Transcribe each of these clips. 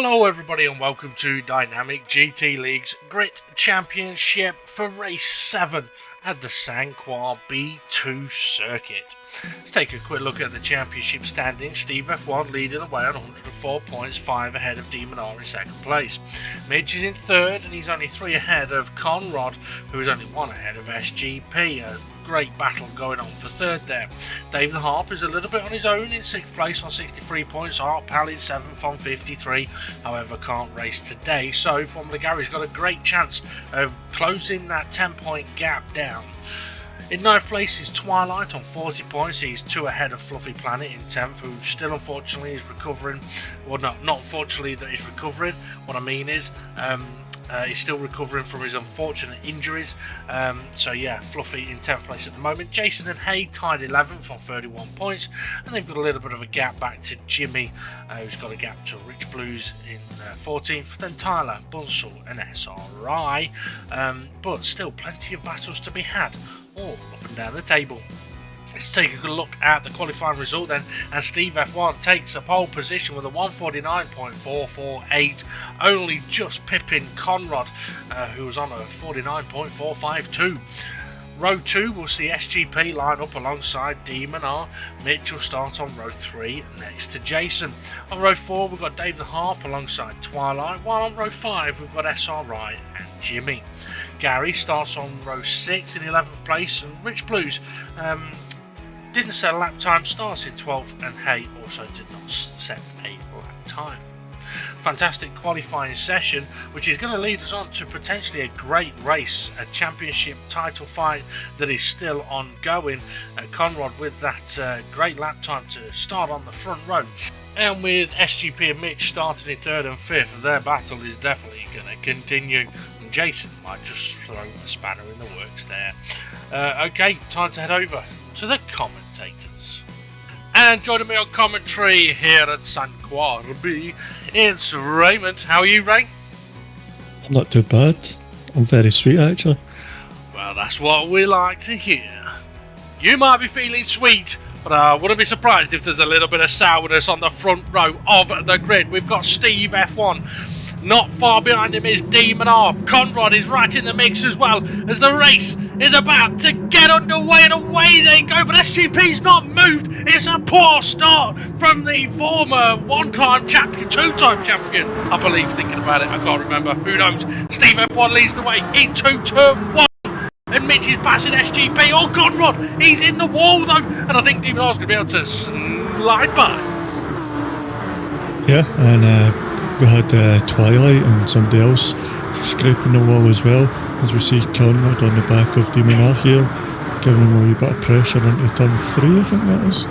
Hello everybody and welcome to Dynamic GT League's Grit Championship for Race 7 at the St. Croix B2 circuit. Let's take a quick look at the championship standings. Steve F1 leading away on 104 points, 5 ahead of Demon R in second place. Midge is in third and he's only 3 ahead of Conrad, who is only 1 ahead of SGP. A great battle going on for third there. Dave the Harp is a little bit on his own in 6th place on 63 points. Art Pal in 7th on 53, however can't race today, so Formula Gary's got a great chance of closing that 10-point gap down. In 9th place is Twilight on 40 points. He's 2 ahead of Fluffy Planet in 10th, who still unfortunately is recovering. Well, not unfortunately that he's recovering. What I mean is he's still recovering from his unfortunate injuries. So yeah, Fluffy in 10th place at the moment. Jason and Hay tied 11th on 31 points, and they've got a little bit of a gap back to Jimmy, who's got a gap to Rich Blues in 14th, then Tyler, Bunsell and SRI, but still plenty of battles to be had all up and down the table. Let's take a good look at the qualifying result then, and Steve F1 takes a pole position with a 149.448, only just pipping Conrad, who was on a 49.452. Row 2 will see SGP line up alongside Demon R. Mitch will start on row 3 next to Jason. On row 4 we've got Dave the Harp alongside Twilight, while on row 5 we've got SRI and Jimmy. Gary starts on row 6 in 11th place, and Rich Blues didn't set a lap time, starts in 12th, and Hay also did not set a lap time. Fantastic qualifying session, which is going to lead us on to potentially a great race, a championship title fight that is still ongoing. Conrad with that great lap time to start on the front row, and with SGP and Mitch starting in 3rd and 5th, their battle is definitely going to continue. And Jason might just throw a spanner in the works there. Okay, time to head over to the commentators. And joining me on commentary here at St. Croix B, it's Raymond. How are you, Ray? Not too bad. I'm very sweet, actually. Well, that's what we like to hear. You might be feeling sweet, but I wouldn't be surprised if there's a little bit of sourness on the front row of the grid. We've got Steve F1. Not far behind him is Demon R. Conrad is right in the mix as well, as the race is about to get underway, and away they go, but SGP's not moved. It's a poor start from the former one-time champion, two-time champion, I believe, thinking about it, I can't remember, who knows. Steve F1 leads the way into turn 1, and Mitch is passing SGP. Oh, Conrad, he's in the wall though, and I think Demon R's going to be able to slide by. Yeah, and we had Twilight and somebody else scraping the wall as well, as we see Conrad on the back of Demon R here, giving him a wee bit of pressure into turn 3, I think that is.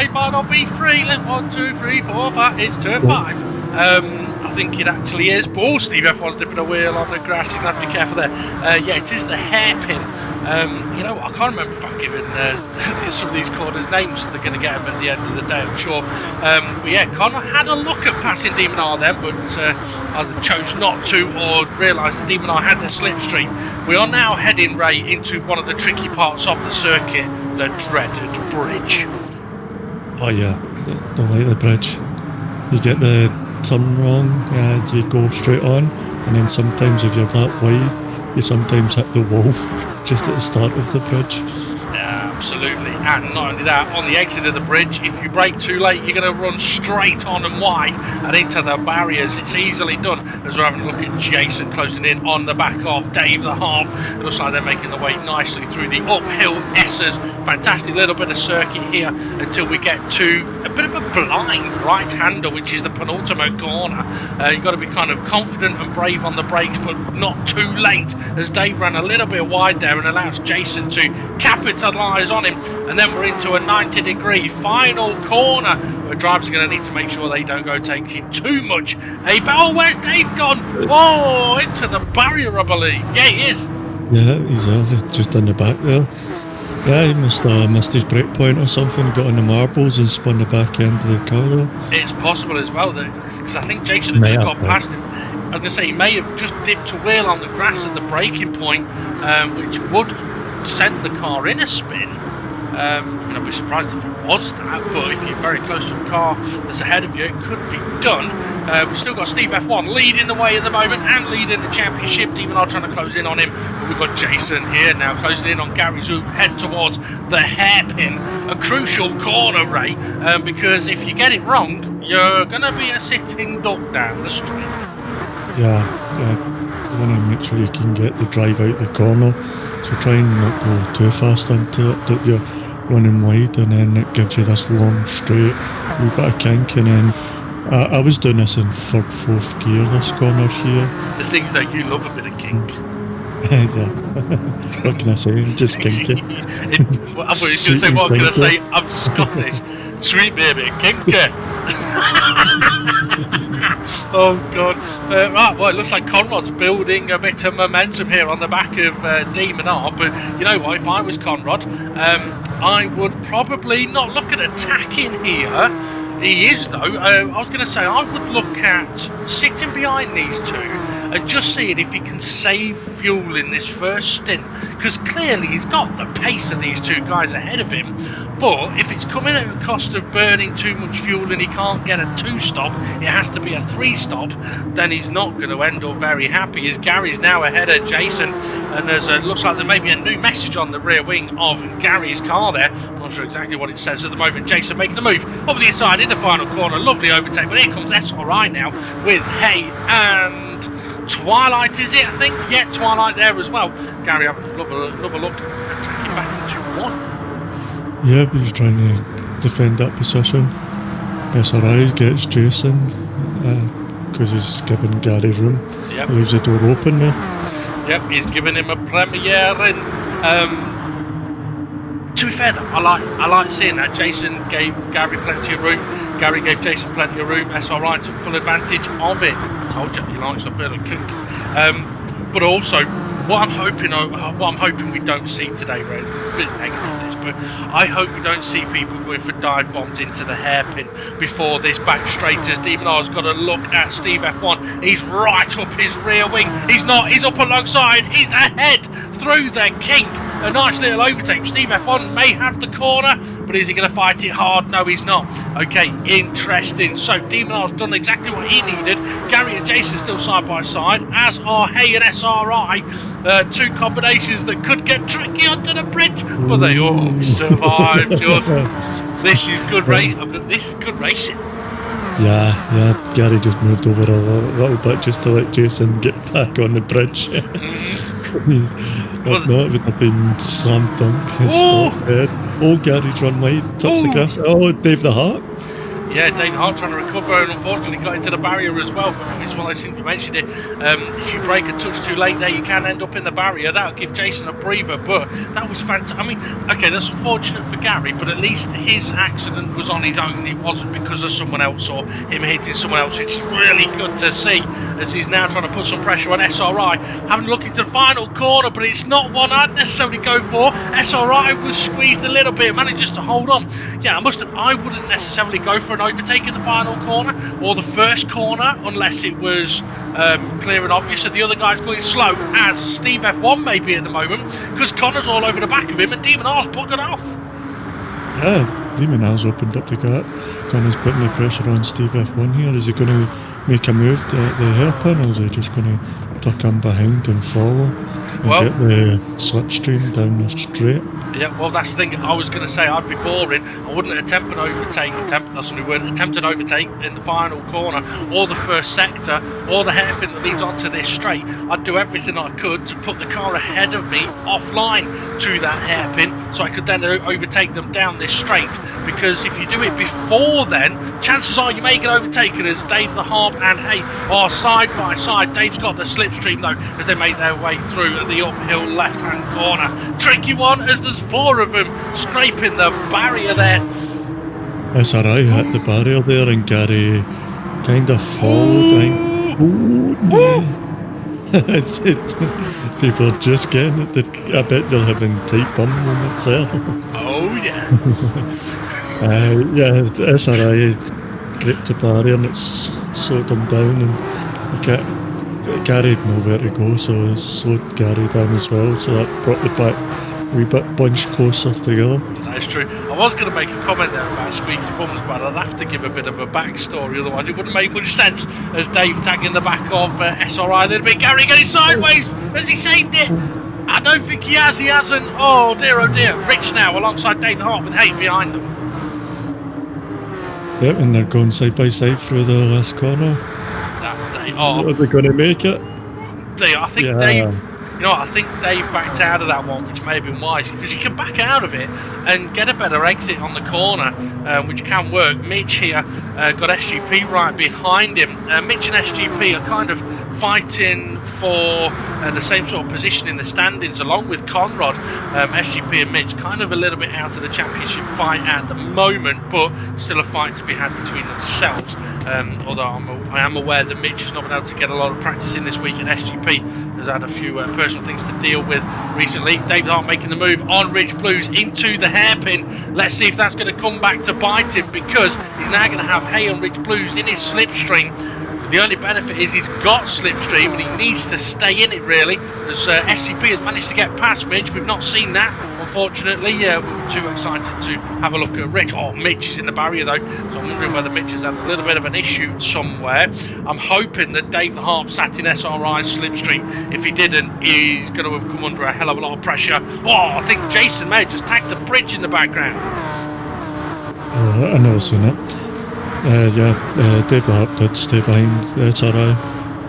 It might not be 3, let's 1, 2, 3, 4, 5, it's turn 5. I think it actually is, but oh, Steve F1's dipping a wheel on the grass, you're going to have to be careful there. Yeah, it is the hairpin. You know, I can't remember if I've given some of these corners names, so they're going to get them at the end of the day, I'm sure. But yeah, Connor had a look at passing Demon R then, but either chose not to or realised that Demon R had the slipstream. We are now heading, Ray, into one of the tricky parts of the circuit, the dreaded bridge. Oh yeah, don't like the bridge. You get the turn wrong, you go straight on, and then sometimes if you're that wide, you sometimes hit the wall just at the start of the bridge. Absolutely, and not only that, on the exit of the bridge, if you brake too late, you're going to run straight on and wide and into the barriers. It's easily done, as we're having a look at Jason closing in on the back of Dave the Harp. It looks like they're making their way nicely through the uphill S's. Fantastic little bit of circuit here until we get to a bit of a blind right-hander, which is the penultimate corner. You've got to be kind of confident and brave on the brakes, but not too late, as Dave ran a little bit wide there and allows Jason to capitalise on him. And then we're into a 90-degree final corner, where drivers are going to need to make sure they don't go taking too much. Hey, oh, where's Dave gone? Oh, into the barrier, I believe. Yeah, he is. Yeah, he's just in the back there. Yeah, he must have missed his break point or something, got on the marbles and spun the back end of the car though. It's possible as well, because I think Jason had just got past him. I was going to say, he may have just dipped a wheel on the grass at the braking point, which would send the car in a spin. I'd be surprised if it was that, but if you're very close to a car that's ahead of you, it could be done. We've still got Steve F1 leading the way at the moment and leading the championship. Demonard trying to close in on him, but we've got Jason here now closing in on Gary Zoop, head towards the hairpin, a crucial corner, Ray, because if you get it wrong, you're going to be a sitting duck down the street. Yeah, you want to make sure you can get the drive out the corner, so try and not go too fast into it, that you're running wide, and then it gives you this long straight wee bit of kink, and then I was doing this in third, fourth gear, this corner here. The things that you love a bit of kink. Yeah. What can I say? Just kinky. I was going to say, what can I say? I'm Scottish. Sweet baby, kinky. Oh God! Right, well, it looks like Conrod's building a bit of momentum here on the back of Demon R. But you know what? If I was Conrod, I would probably not look at attacking here. He is though. I was going to say I would look at sitting behind these two and just seeing if he can save fuel in this first stint, because clearly he's got the pace of these two guys ahead of him. But if it's coming at the cost of burning too much fuel and he can't get a 2-stop, it has to be a 3-stop, then he's not going to end up very happy, as Gary's now ahead of Jason, and there's looks like there may be a new message on the rear wing of Gary's car there. I'm not sure exactly what it says at the moment. Jason making the move over the inside in the final corner, lovely overtake, but here comes SRI now with Hay and Twilight, is it? I think, yeah, Twilight there as well. Gary having another look, attacking back into 1. Yeah, but he's trying to defend that position. SRI gets Jason because he's giving Gary room. Yep. He leaves the door open there. Yep, he's giving him a premiere in. To be fair though, I like seeing that. Jason gave Gary plenty of room. Gary gave Jason plenty of room. SRI took full advantage of it. Told you he likes a bit of kink. But also, what I'm hoping we don't see today, Ray, a bit negative this, but I hope we don't see people going for dive bombs into the hairpin before this back straight, as Demonar's got a look at Steve F1. He's right up his rear wing. He's not, he's up alongside, he's ahead through the kink. A nice little overtake. Steve F1 may have the corner, but is he going to fight it hard? No, he's not. Okay, interesting. So Demonar's done exactly what he needed. Gary and Jason still side by side, as are Hay and SRI. Two combinations that could get tricky under the bridge, but they all survived. This is good racing. This is good racing. Yeah, Gary just moved over a little bit just to let Jason get back on the bridge. If not, it would have been slam dunk. Stop dead. Oh, Gary's run wide, touched the grass. Oh, Dave the Hart. Yeah, Dave Hart trying to recover and unfortunately got into the barrier as well. But it's one of those things you mentioned it. If you brake a touch too late there, you can end up in the barrier. That'll give Jason a breather. But that was fantastic. I mean, okay, that's unfortunate for Gary, but at least his accident was on his own. It wasn't because of someone else or him hitting someone else, which is really good to see, as he's now trying to put some pressure on SRI. Having a look into the final corner, but it's not one I'd necessarily go for. SRI was squeezed a little bit, manages to hold on. Yeah, I wouldn't necessarily go for an overtake in the final corner or the first corner unless it was clear and obvious that the other guy's going slow, as Steve F1 may be at the moment, because Connor's all over the back of him and Demon R's buggered off. Yeah, Demon R's opened up the gap. Connor's putting the pressure on Steve F1 here. Is he going to make a move to the hairpin, or is he just going to tuck him behind and follow and get the slipstream down the straight? Yeah, well, that's the thing. I was going to say I'd be boring. I wouldn't attempt an overtake. Attempt an overtake in the final corner, or the first sector, or the hairpin that leads onto this straight. I'd do everything I could to put the car ahead of me offline to that hairpin, so I could then overtake them down this straight. Because if you do it before then, chances are you may get overtaken, as Dave the Harp and Hay are side by side. Dave's got the slipstream though, as they make their way through the uphill left-hand corner. Tricky one, as there's 4 of them scraping the barrier there. SRI hit the barrier there and Gary kind of followed. People are just getting it. I bet they're having tight bum moments there. Oh yeah. Yeah, SRI gripped the barrier and it's slowed them down, and Gary had nowhere to go, so it slowed Gary down as well, so that brought the wee bit bunched closer together. That is true. I was going to make a comment there about squeaky bums, but I'd have to give a bit of a backstory, otherwise it wouldn't make much sense. As Dave tagging the back of SRI a little bit. Gary getting sideways. Has he saved it? I don't think he has. He hasn't. Oh dear, oh dear. Rich now alongside David Hart with Hay behind them. Yep, and they're going side by side through the last corner. Are they going to make it? I think Dave. You know what, I think Dave backed out of that one, which may have been wise, because you can back out of it and get a better exit on the corner, which can work. Mitch here got SGP right behind him. Mitch and SGP are kind of fighting for the same sort of position in the standings, along with Conrad. SGP and Mitch kind of a little bit out of the championship fight at the moment, but still a fight to be had between themselves. Although I am aware that Mitch has not been able to get a lot of practice in this week, and SGP has had a few personal things to deal with recently. David Hart making the move on Rich Blues into the hairpin. Let's see if that's going to come back to bite him, because he's now going to have Hay on Rich Blues in his slipstream. The only benefit is he's got slipstream and he needs to stay in it, really, as SGP has managed to get past Mitch. We've not seen that, unfortunately. We were too excited to have a look at Rich. Oh, Mitch is in the barrier though, so I'm wondering whether Mitch has had a little bit of an issue somewhere. I'm hoping that Dave the Harp sat in SRI's slipstream. If he didn't, he's going to have come under a hell of a lot of pressure. Oh, I think Jason may have just tagged the bridge in the background. I know, seen it. Dave the Harp did stay behind SRI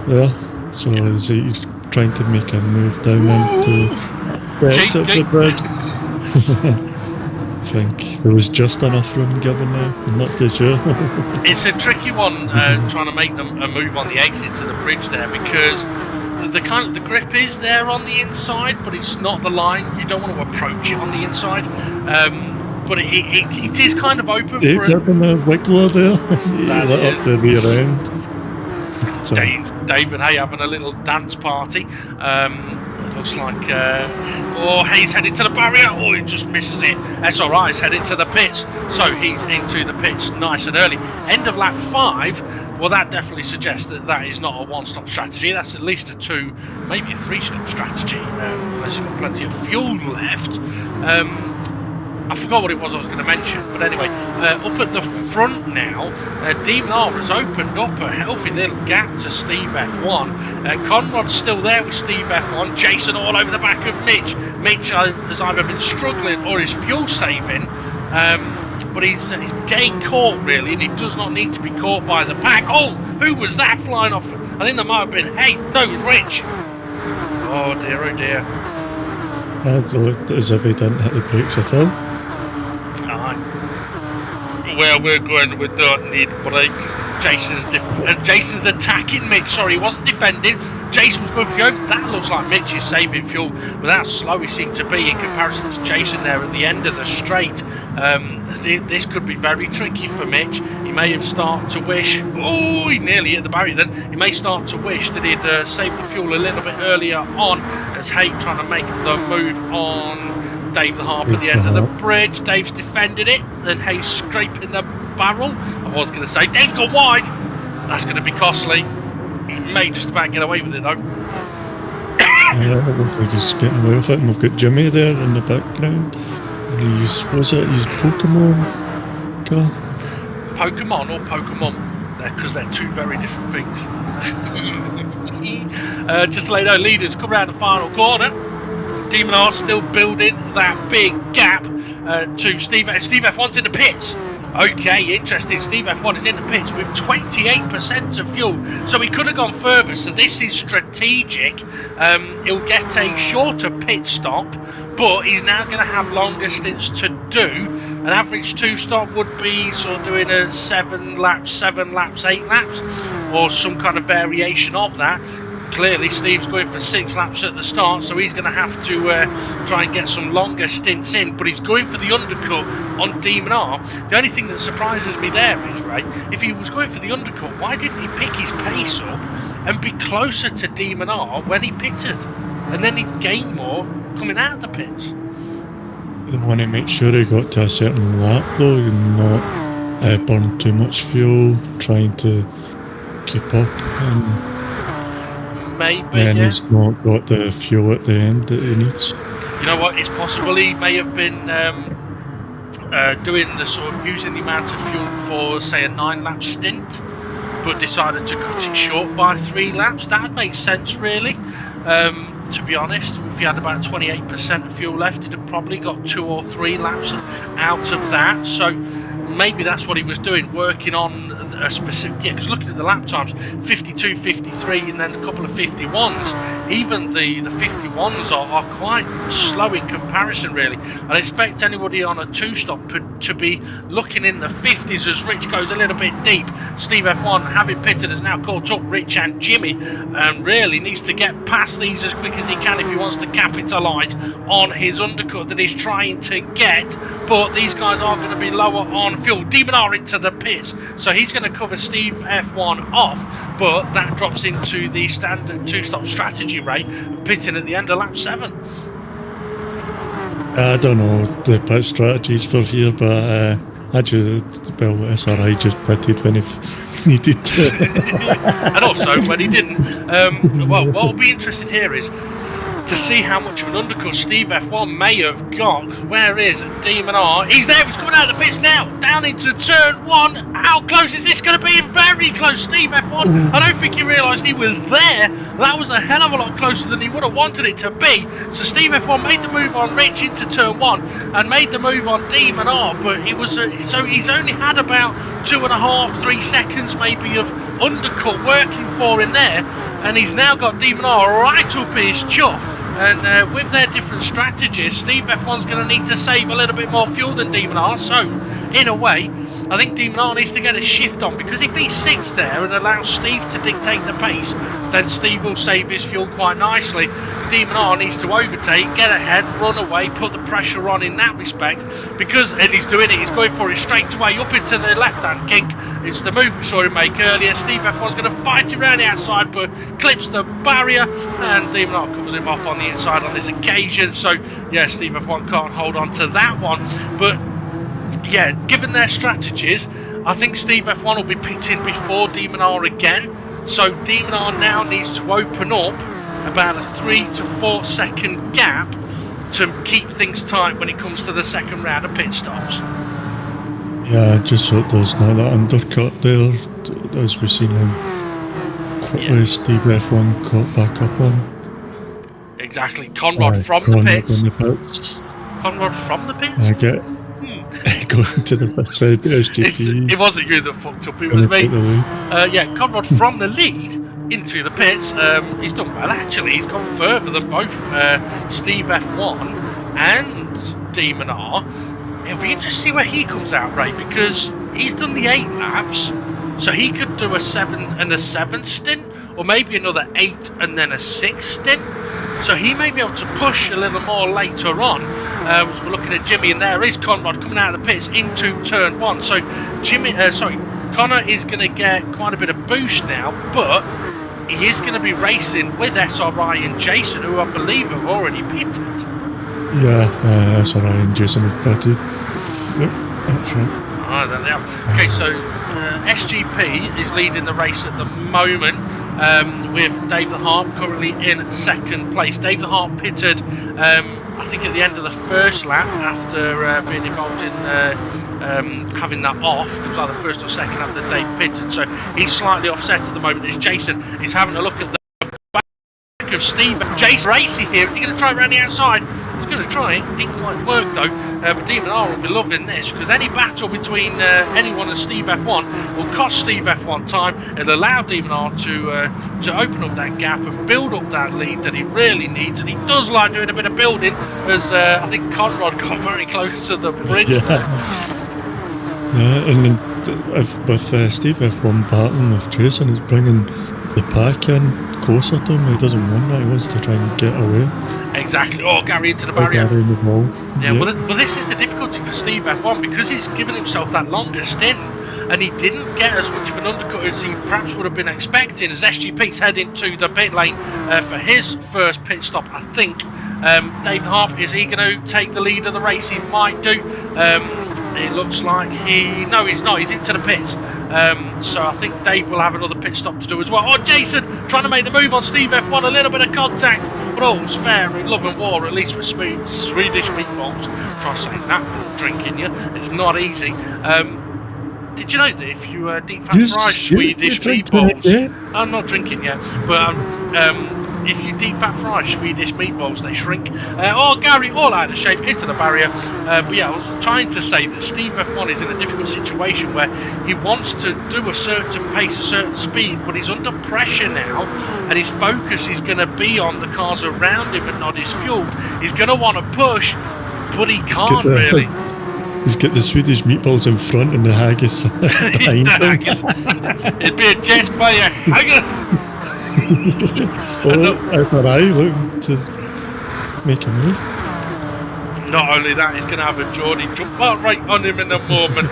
there, so he's trying to make a move down into the exit of the bridge. I think there was just enough room given there, I'm not too sure. It's a tricky one trying to make them a move on the exit to the bridge there, because the grip is there on the inside, but it's not the line. You don't want to approach it on the inside. But it is kind of open for a wiggler there. He lit up the rear end. So. Dave and Hay having a little dance party. It looks like Hay's headed to the barrier. Oh, he just misses it. SRI's headed to the pits, so he's into the pits nice and early. End of lap 5. Well, that definitely suggests that is not a one-stop strategy. That's at least a 2, maybe a 3-stop strategy. Unless you've got plenty of fuel left. I forgot what it was I was going to mention, but anyway, up at the front now, Demon R has opened up a healthy little gap to Steve F1. Conrad's still there with Steve F1. Jason all over the back of Mitch. Mitch has either been struggling or is fuel saving, but he's getting caught really, and he does not need to be caught by the pack. Oh, who was that flying off? I think that might have been, hey, no, it was Rich. Oh dear, oh dear. It looked as if he didn't hit the brakes at all. Well, we're going, we don't need brakes. Jason's attacking Mitch. Sorry, he wasn't defending. Jason was going for the over. That looks like Mitch is saving fuel, but how slow he seemed to be in comparison to Jason there at the end of the straight. This could be very tricky for Mitch. He may have started to wish. Oh, he nearly hit the barrier then. He may start to wish that he'd saved the fuel a little bit earlier on, as Hay trying to make the move on Dave the Harp at the end of the bridge. Dave's defended it, and Hay's scraping the barrel. I was going to say, Dave's gone wide. That's going to be costly. He may just about get away with it though. Yeah, it looks like he's getting away with it, and we've got Jimmy there in the background. He's Pokemon car? Pokemon or Pokemon? Because they're two very different things. Just to let you know, leaders come around the final corner. Demon R still building that big gap to Steve F1's in the pits. Okay, interesting. Steve F1 is in the pits with 28% of fuel, so he could have gone further. So this is strategic. He'll get a shorter pit stop, but he's now going to have longer stints to do. An average 2-stop would be sort of doing a 7 laps, 8 laps, or some kind of variation of that. Clearly Steve's going for 6 laps at the start, so he's going to have to try and get some longer stints in, but he's going for the undercut on Demon R. The only thing that surprises me there is, right, if he was going for the undercut, why didn't he pick his pace up and be closer to Demon R when he pitted, and then he'd gain more coming out of the pits? They want to make sure he got to a certain lap though, and not burn too much fuel, trying to keep up. Maybe, and yeah. he's not got the fuel at the end that he needs. You know what? It's possible he may have been doing the sort of using the amount of fuel for, say, a 9-lap stint, but decided to cut it short by 3 laps. That would make sense, really. To be honest, if he had about 28% of fuel left, he'd have probably got 2 or 3 laps out of that. So maybe that's what he was doing, working on a specific. Yeah, because looking at the lap times, 52, 53, and then a couple of 51s. Even the 51s are quite slow in comparison, really. I'd expect anybody on a 2-stop to be looking in the 50s as Rich goes a little bit deep. Steve F1, having pitted, has now caught up Rich and Jimmy, and really needs to get past these as quick as he can if he wants to capitalise on his undercut that he's trying to get. But these guys are going to be lower on fuel. Demon R into the pits, so he's going to cover Steve F1 off, but that drops into the standard 2-stop strategy rate of pitting at the end of lap 7. I don't know the pit strategies for here, but SRI just pitted when he needed to. And also when he didn't. Well, what will be interesting here is to see how much of an undercut Steve F1 may have got. Where is Demon R? He's there, he's coming out of the pits now, down into turn 1. How close is this going to be? Very close. Steve F1, I don't think he realised he was there. That was a hell of a lot closer than he would have wanted it to be. So Steve F1 made the move on Rich into turn 1 and made the move on Demon R, but it was so he's only had about 2.5-3 seconds maybe of undercut working for him there, and he's now got Demon R right up his chuff. And with their different strategies, Steve F1's going to need to save a little bit more fuel than Demon R. So, in a way, I think Demon R needs to get a shift on, because if he sits there and allows Steve to dictate the pace, then Steve will save his fuel quite nicely. Demon R needs to overtake, get ahead, run away, put the pressure on in that respect, because, and he's doing it, he's going for it straight away up into the left-hand kink. It's the move we saw him make earlier. Steve F1's going to fight him around the outside, but clips the barrier, and Demon R covers him off on the inside on this occasion. So, yeah, Steve F1 can't hold on to that one. But, yeah, given their strategies, I think Steve F1 will be pitting before Demon R again. So Demon R now needs to open up about a 3 to 4 second gap to keep things tight when it comes to the second round of pit stops. Yeah, just so there's not that undercut there, as we've seen him quickly. Steve F1 caught back up on. Exactly, Conrad from the pits. Conrad from the pits? I get going to the pits side, SGP. It wasn't you that fucked up, it was me. Yeah, Conrad from the lead into the pits. He's done well, actually. He's gone further than both Steve F1 and Demon R. It'll be interesting to see where he comes out, Ray, because he's done the 8 laps, so he could do a 7 and a 7 stint, or maybe another 8 and then a 6 stint. So he may be able to push a little more later on. As we're looking at Jimmy, and there is Conrad coming out of the pits into turn 1. So Connor is going to get quite a bit of boost now, but he is going to be racing with SRI and Jason, who I believe have already pitted. Yeah, SRI and Jason have pitted. Yep, that's right. There they are. Okay, so SGP is leading the race at the moment, with Dave the Harp currently in second place. Dave the Harp pitted, I think at the end of the first lap after being involved in having that off. It was either first or second lap that Dave pitted, so he's slightly offset at the moment as Jason is having a look at the back of Steve. Jason racing here. Is he going to try around the outside? He's going to try it. Didn't quite work though. But Demon R will be loving this, because any battle between anyone and Steve F1 will cost Steve F1 time. It'll allow Demon R to open up that gap and build up that lead that he really needs, and he does like doing a bit of building, as I think Conrad got very close to the bridge there. Yeah, and then with Steve F1 battling with Jason, he's bringing the pack in closer to him. He doesn't want that, he wants to try and get away. Exactly. Oh, Gary into the barrier. Gary in the wall. Yeah, well, this is the difficulty for Steve F1, because he's given himself that longer stint, and he didn't get as much of an undercut as he perhaps would have been expecting, as SGP's heading to the pit lane for his first pit stop, I think. Dave Harp, is he going to take the lead of the race? He might do. It looks like no, he's not. He's into the pits. So I think Dave will have another pit stop to do as well. Oh, Jason trying to make the move on Steve F1, a little bit of contact, but all's fair in love and war, at least with Swedish meatballs. Try saying that, drinking you. It's not easy. Did you know that if you deep fat fry Swedish meatballs, I'm not drinking yet, but if you deep fat fry Swedish meatballs, they shrink. Oh, Gary, all out of shape, into the barrier. But yeah, I was trying to say that Steve F1 is in a difficult situation where he wants to do a certain pace, a certain speed, but he's under pressure now, and his focus is going to be on the cars around him and not his fuel. He's going to want to push, but he can't really. He's got the Swedish meatballs in front and the haggis behind him. It'd be a jest by a haggis. FRI looking to make a move. Not only that, he's going to have a Geordie jump right on him in a moment.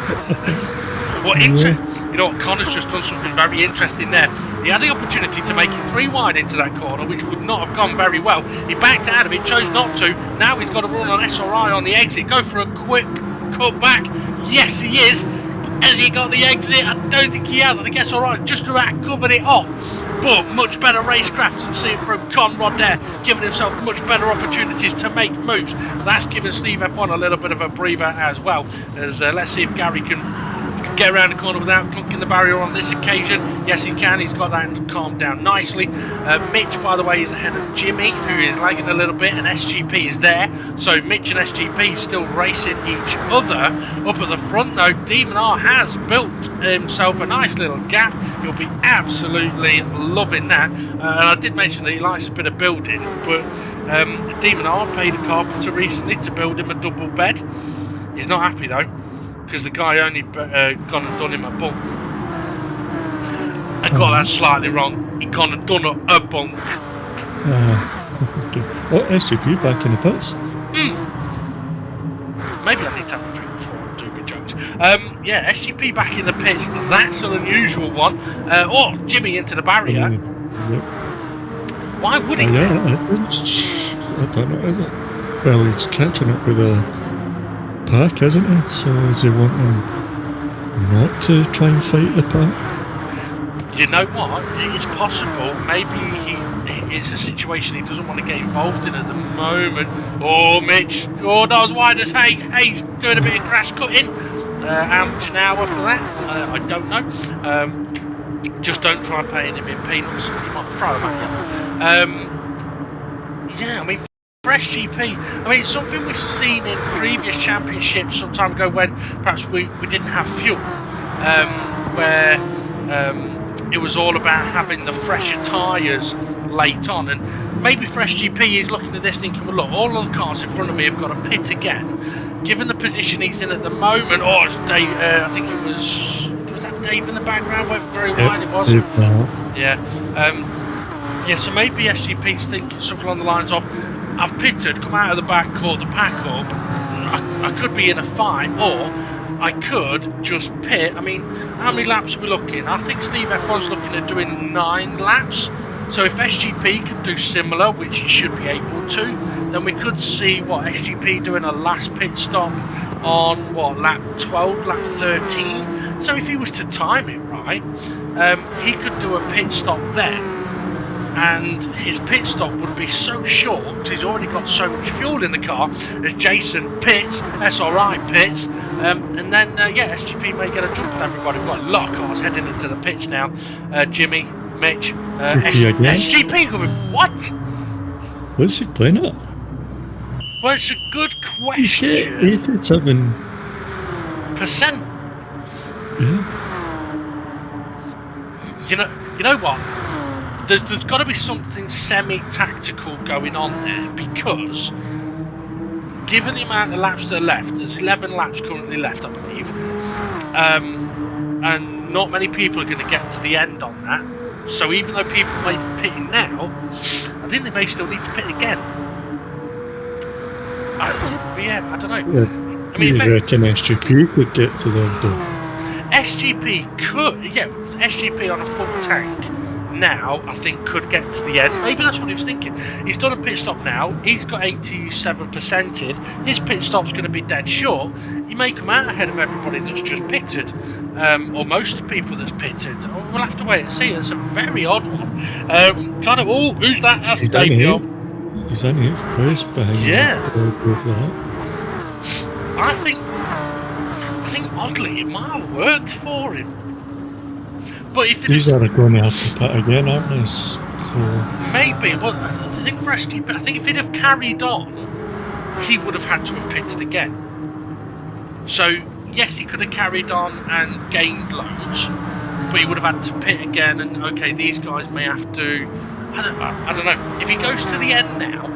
You know what, Connor's just done something very interesting there. He had the opportunity to make it 3 wide into that corner, which would not have gone very well. He backed out of it, chose not to. Now he's got to run on SRI on the exit, go for a quick cut back. Yes, he is. Has he got the exit? I don't think he has. I think SRI just about covered it off. But much better racecraft, and see it from Conrad there, giving himself much better opportunities to make moves. That's given Steve F1 a little bit of a breather as well. As let's see if Gary can get around the corner without clunking the barrier on this occasion. Yes, he can. He's got that calmed down nicely. Mitch, by the way, is ahead of Jimmy, who is lagging a little bit, and SGP is there. So Mitch and SGP still racing each other. Up at the front, though, Demon R has built himself a nice little gap. He'll be absolutely loving that. And I did mention that he likes a bit of building, but Demon R paid a carpenter recently to build him a double bed. He's not happy though, because the guy only gone and done him a bunk. I got that slightly wrong. He gone and done a bunk. Okay. Oh, SGP back in the pits. Maybe I need to have a drink before I do my jokes. Yeah, SGP back in the pits. That's an unusual one. Oh, Jimmy into the barrier. Yep. Why would he? I don't know, is it? Well, he's catching up with a pack, isn't he? So is he wanting not to try and fight the pack? You know what? It's possible. Maybe it's a situation he doesn't want to get involved in at the moment. Oh, Mitch. Oh, that was wide as hay. Hay's doing a bit of grass cutting. How much an hour for that? I don't know. Just don't try paying him in peanuts. You might throw them at you. Yeah, I mean, for SGP, I mean, it's something we've seen in previous championships some time ago when perhaps we didn't have fuel, where it was all about having the fresher tyres late on, and maybe for SGP he's looking at this thinking, well look, all of the cars in front of me have got a pit again, given the position he's in at the moment. Oh, it's Dave, I think it was that Dave in the background, went very wide, it was. Yeah, yeah, so maybe SGP's thinking something along the lines of, I've pitted, come out of the back, caught the pack up, I could be in a fight, or I could just pit. I mean, how many laps are we looking? I think Steve F1's looking at doing 9 laps. So if SGP can do similar, which he should be able to, then we could see what SGP doing a last pit stop on what, lap 12, lap 13. So if he was to time it right, he could do a pit stop then. And his pit stop would be so short because he's already got so much fuel in the car as Jason pits, SRI pits, and then yeah, SGP may get a jump on everybody. We've got a lot of cars heading into the pits now. Jimmy, Mitch, SGP could be what? What's he playing at? Well, it's a good question. 87%. Yeah. You know what? There's got to be something semi-tactical going on there, because given the amount of laps that are left, there's 11 laps currently left, I believe, and not many people are going to get to the end on that. So even though people may be pitting now, I think they may still need to pit again. I don't know. Yeah. I mean, you reckon SGP could get to the end though? SGP could, yeah, SGP on a full tank now, I think, could get to the end. Maybe that's what he was thinking. He's done a pit stop now. He's got 87% in. His pit stop's going to be dead short. He may come out ahead of everybody that's just pitted. or most of the people that's pitted. We'll have to wait and see. It's a very odd one. Kind of. Oh, who's that? That's Dave. He's in 8th place behind. Yeah. With that. I think oddly it might have worked for him. But if these are going to have to pit again, aren't they? So maybe. Well, I think for SGP, I think if he'd have carried on, he would have had to have pitted again. So yes, he could have carried on and gained loads, but he would have had to pit again. And okay, these guys may have to. I don't know. If he goes to the end now,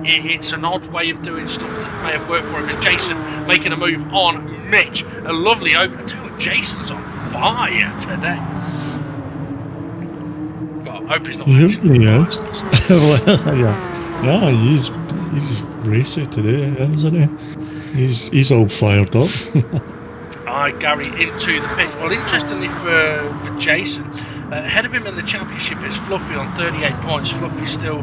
it's an odd way of doing stuff that may have worked for him. As Jason making a move on Mitch, a lovely over. I tell you what, Jason's on fire today. Well, I hope he's not. Yes. Well, yeah, he's racy today, isn't he? He's all fired up. Gary into the pitch. Well, interestingly for Jason, ahead of him in the championship is Fluffy on 38 points. Fluffy's still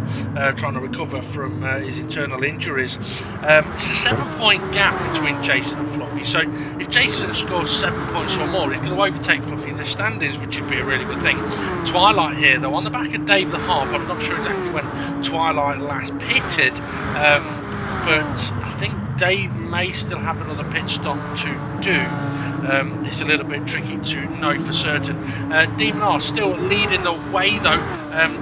trying to recover from his internal injuries. It's a 7-point gap between Jason and Fluffy. So if Jason scores 7 points or more, he's going to overtake Fluffy in the standings, which would be a really good thing. Twilight here, though, on the back of Dave the Harp. I'm not sure exactly when Twilight last pitted, but I think Dave may still have another pit stop to do. It's a little bit tricky to know for certain. Demon R still leading the way though.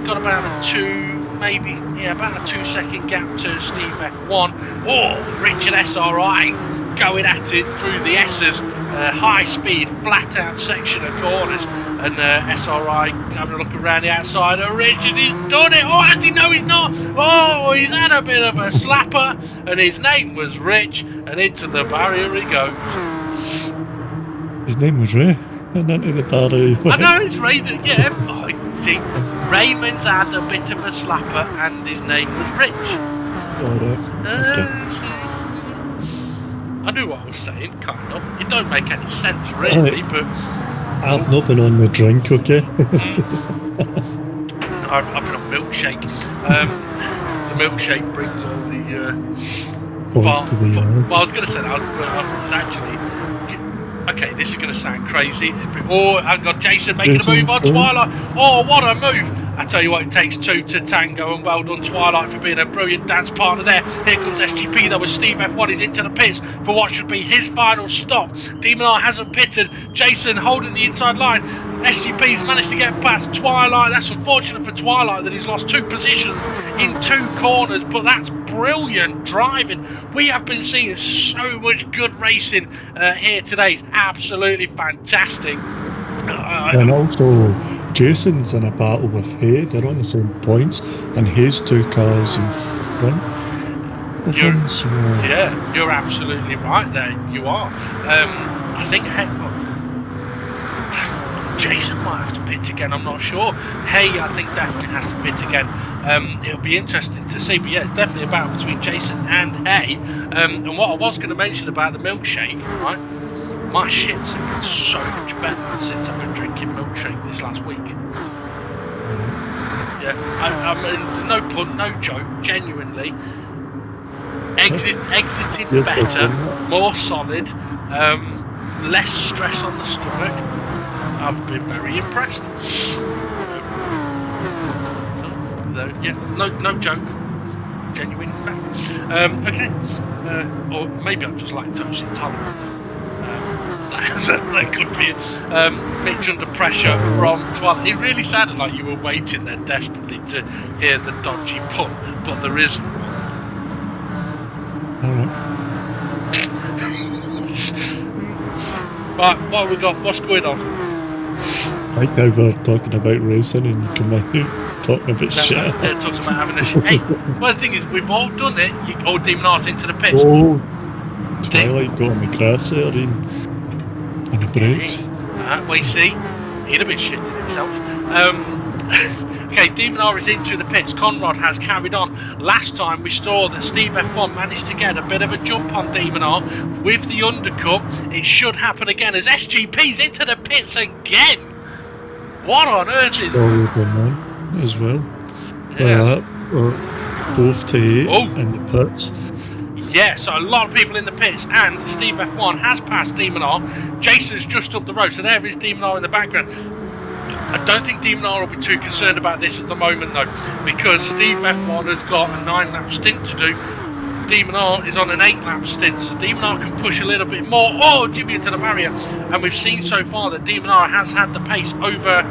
Got about a 2-second gap to Steve F1. Oh, Richard SRI going at it through the S's. High speed, flat out section of corners. And SRI having a look around the outside. Richard, he's done it. Oh, actually, no, he's not. Oh, he's had a bit of a slapper. And his name was Rich. And into the barrier he goes. His name was Ray. And into the barrier. I know, it's Ray. Yeah, I think Raymond's had a bit of a slapper. And his name was Rich. Okay. I knew what I was saying, kind of. It don't make any sense, really, but... I've not been on the drink, okay? I've been on milkshake. The milkshake brings all the... well, I was going to say that, but it's actually... Okay, this is going to sound crazy. Oh, I've got Jason making a move on Twilight. Oh, what a move! I tell you what, it takes two to tango, and well done Twilight for being a brilliant dance partner there. Here comes SGP though, as Steve F1 is into the pits for what should be his final stop. Demon R hasn't pitted. Jason holding the inside line. SGP's managed to get past Twilight. That's unfortunate for Twilight that he's lost 2 positions in 2 corners, but that's brilliant driving. We have been seeing so much good racing here today. It's absolutely fantastic. And also, Jason's in a battle with Hay. They're on the same points, and Hay's 2 cars in front of him. So... Yeah, you're absolutely right there. You are. I think Jason might have to pit again. I'm not sure. Hay, I think, definitely has to pit again. It'll be interesting to see. But yeah, it's definitely a battle between Jason and Hay. And what I was going to mention about the milkshake, right? My shits have been so much better since I've been drinking milkshake this last week. Yeah, I mean, no pun, no joke, genuinely. Exiting better, more solid, less stress on the stomach. I've been very impressed. So, yeah, no joke, genuine fact. Okay, or maybe I'm just lactose intolerant. That could be it. Mitch under pressure from Twilight. It really sounded like you were waiting there desperately to hear the dodgy pun, but there isn't one. Right, what have we got? What's going on? Right now we're talking about racing and you come out talking about shit. They're talking about having a shit. Hey, well, the thing is, we've all done it. Oh, Demon Art into the pitch. Oh, Twilight got on the grass there and the brakes. Well, you see, he'd have been shitting himself. Okay, Demon R is into the pits. Conrad has carried on. Last time we saw that Steve F1 managed to get a bit of a jump on Demon R with the undercut. It should happen again as SGP's into the pits again. What on earth is that? As well. Yeah. Both to 8 in the pits. Yeah, so a lot of people in the pits, and Steve F1 has passed Demon R. Jason's just up the road, so there is Demon R in the background. I don't think Demon R will be too concerned about this at the moment though, because Steve F1 has got a 9-lap stint to do. Demon R is on an 8-lap stint, so Demon R can push a little bit more. Oh, Jimmy into the barrier, and we've seen so far that Demon R has had the pace over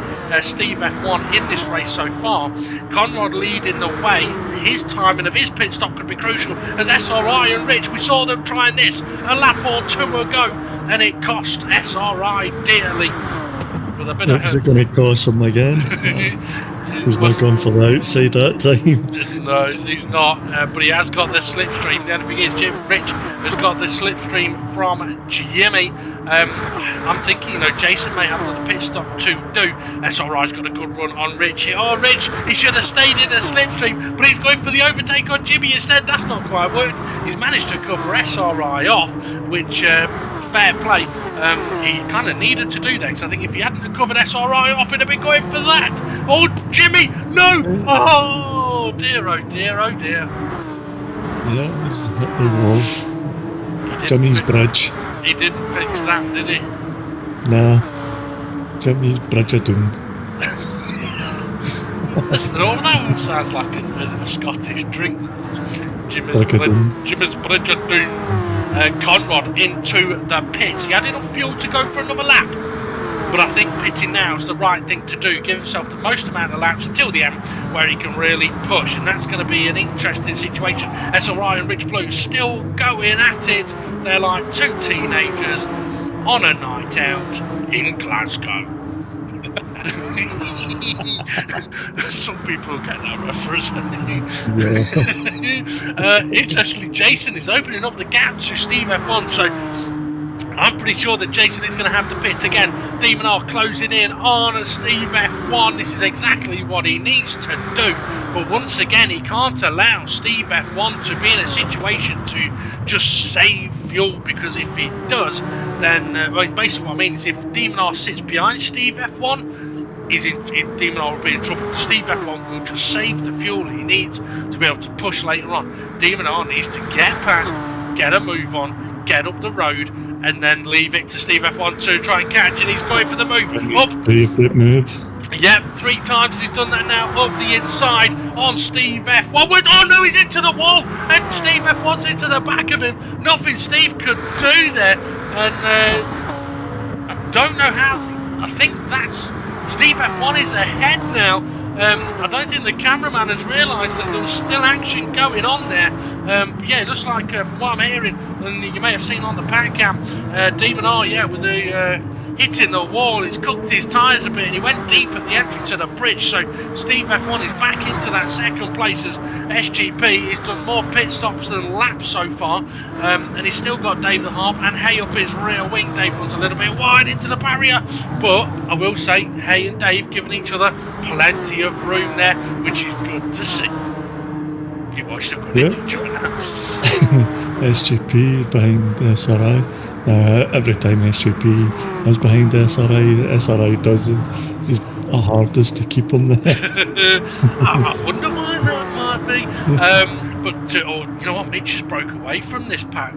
Steve F1 in this race so far. Conrad leading the way. His timing of his pit stop could be crucial, as SRI and Rich, we saw them trying this a lap or two ago, and it cost SRI dearly. With a bit of is it going to cost him again? He's not going for the outside that time. No, he's not, but he has got the slipstream. The only thing is, Rich has got the slipstream from Jimmy. I'm thinking, you know, Jason may have another pit stop to do. SRI's got a good run on Rich here. Oh, Rich, he should have stayed in the slipstream, but he's going for the overtake on Jimmy instead. That's not quite worked. He's managed to cover SRI off, which, fair play. He kind of needed to do that, because I think if he hadn't covered SRI off, he'd have been going for that. Oh, Jimmy, no! Oh dear, oh dear, oh dear. Yeah, he's hit the wall. Jimmy's bridge. He didn't fix that, did he? Nah. Jimmy's bridge of doom. Listen, oh, that one sounds like a Scottish drink. Jimmy's bridge of doom. Conrad into the pits. He had enough fuel to go for another lap, but I think pitting now is the right thing to do. Give himself the most amount of laps until the end where he can really push, and that's going to be an interesting situation. SRI and Rich Blue still going at it. They're like two teenagers on a night out in Glasgow. Some people get that reference. Interestingly, Jason is opening up the gap to Steve F1, so I'm pretty sure that Jason is going to have to pit again. Demon R closing in on Steve F1. This is exactly what he needs to do, but once again he can't allow Steve F1 to be in a situation to just save fuel, because if he does, then basically what I mean is if Demon R sits behind Steve F1, Demon R will be in trouble. Steve F1 will just save the fuel he needs to be able to push later on. Demon R needs to get past, get a move on, get up the road, and then leave it to Steve F1 to try and catch, and he's going for the move. Good move. Yep, 3 times he's done that now, up the inside on Steve F1. Oh no, he's into the wall, and Steve F1's into the back of him. Nothing Steve could do there, and I don't know how. I think that's Steve F1 is ahead now. I don't think the cameraman has realised that there was still action going on there. But yeah, it looks like, from what I'm hearing, and you may have seen on the pan cam, Demon R, yeah, with the hitting the wall, it's cooked his tyres a bit, and he went deep at the entry to the bridge. So Steve F1 is back into that second place, as SGP has done more pit stops than laps so far, and he's still got Dave the Harp and Hay up his rear wing. Dave runs a little bit wide into the barrier, but I will say Hay and Dave giving each other plenty of room there, which is good to see. You watched them going into each other now. SGP behind SRI. Every time SGP is behind SRI does his hardest to keep him there. I wonder why that might be. But you know what, Mitch just broke away from this pack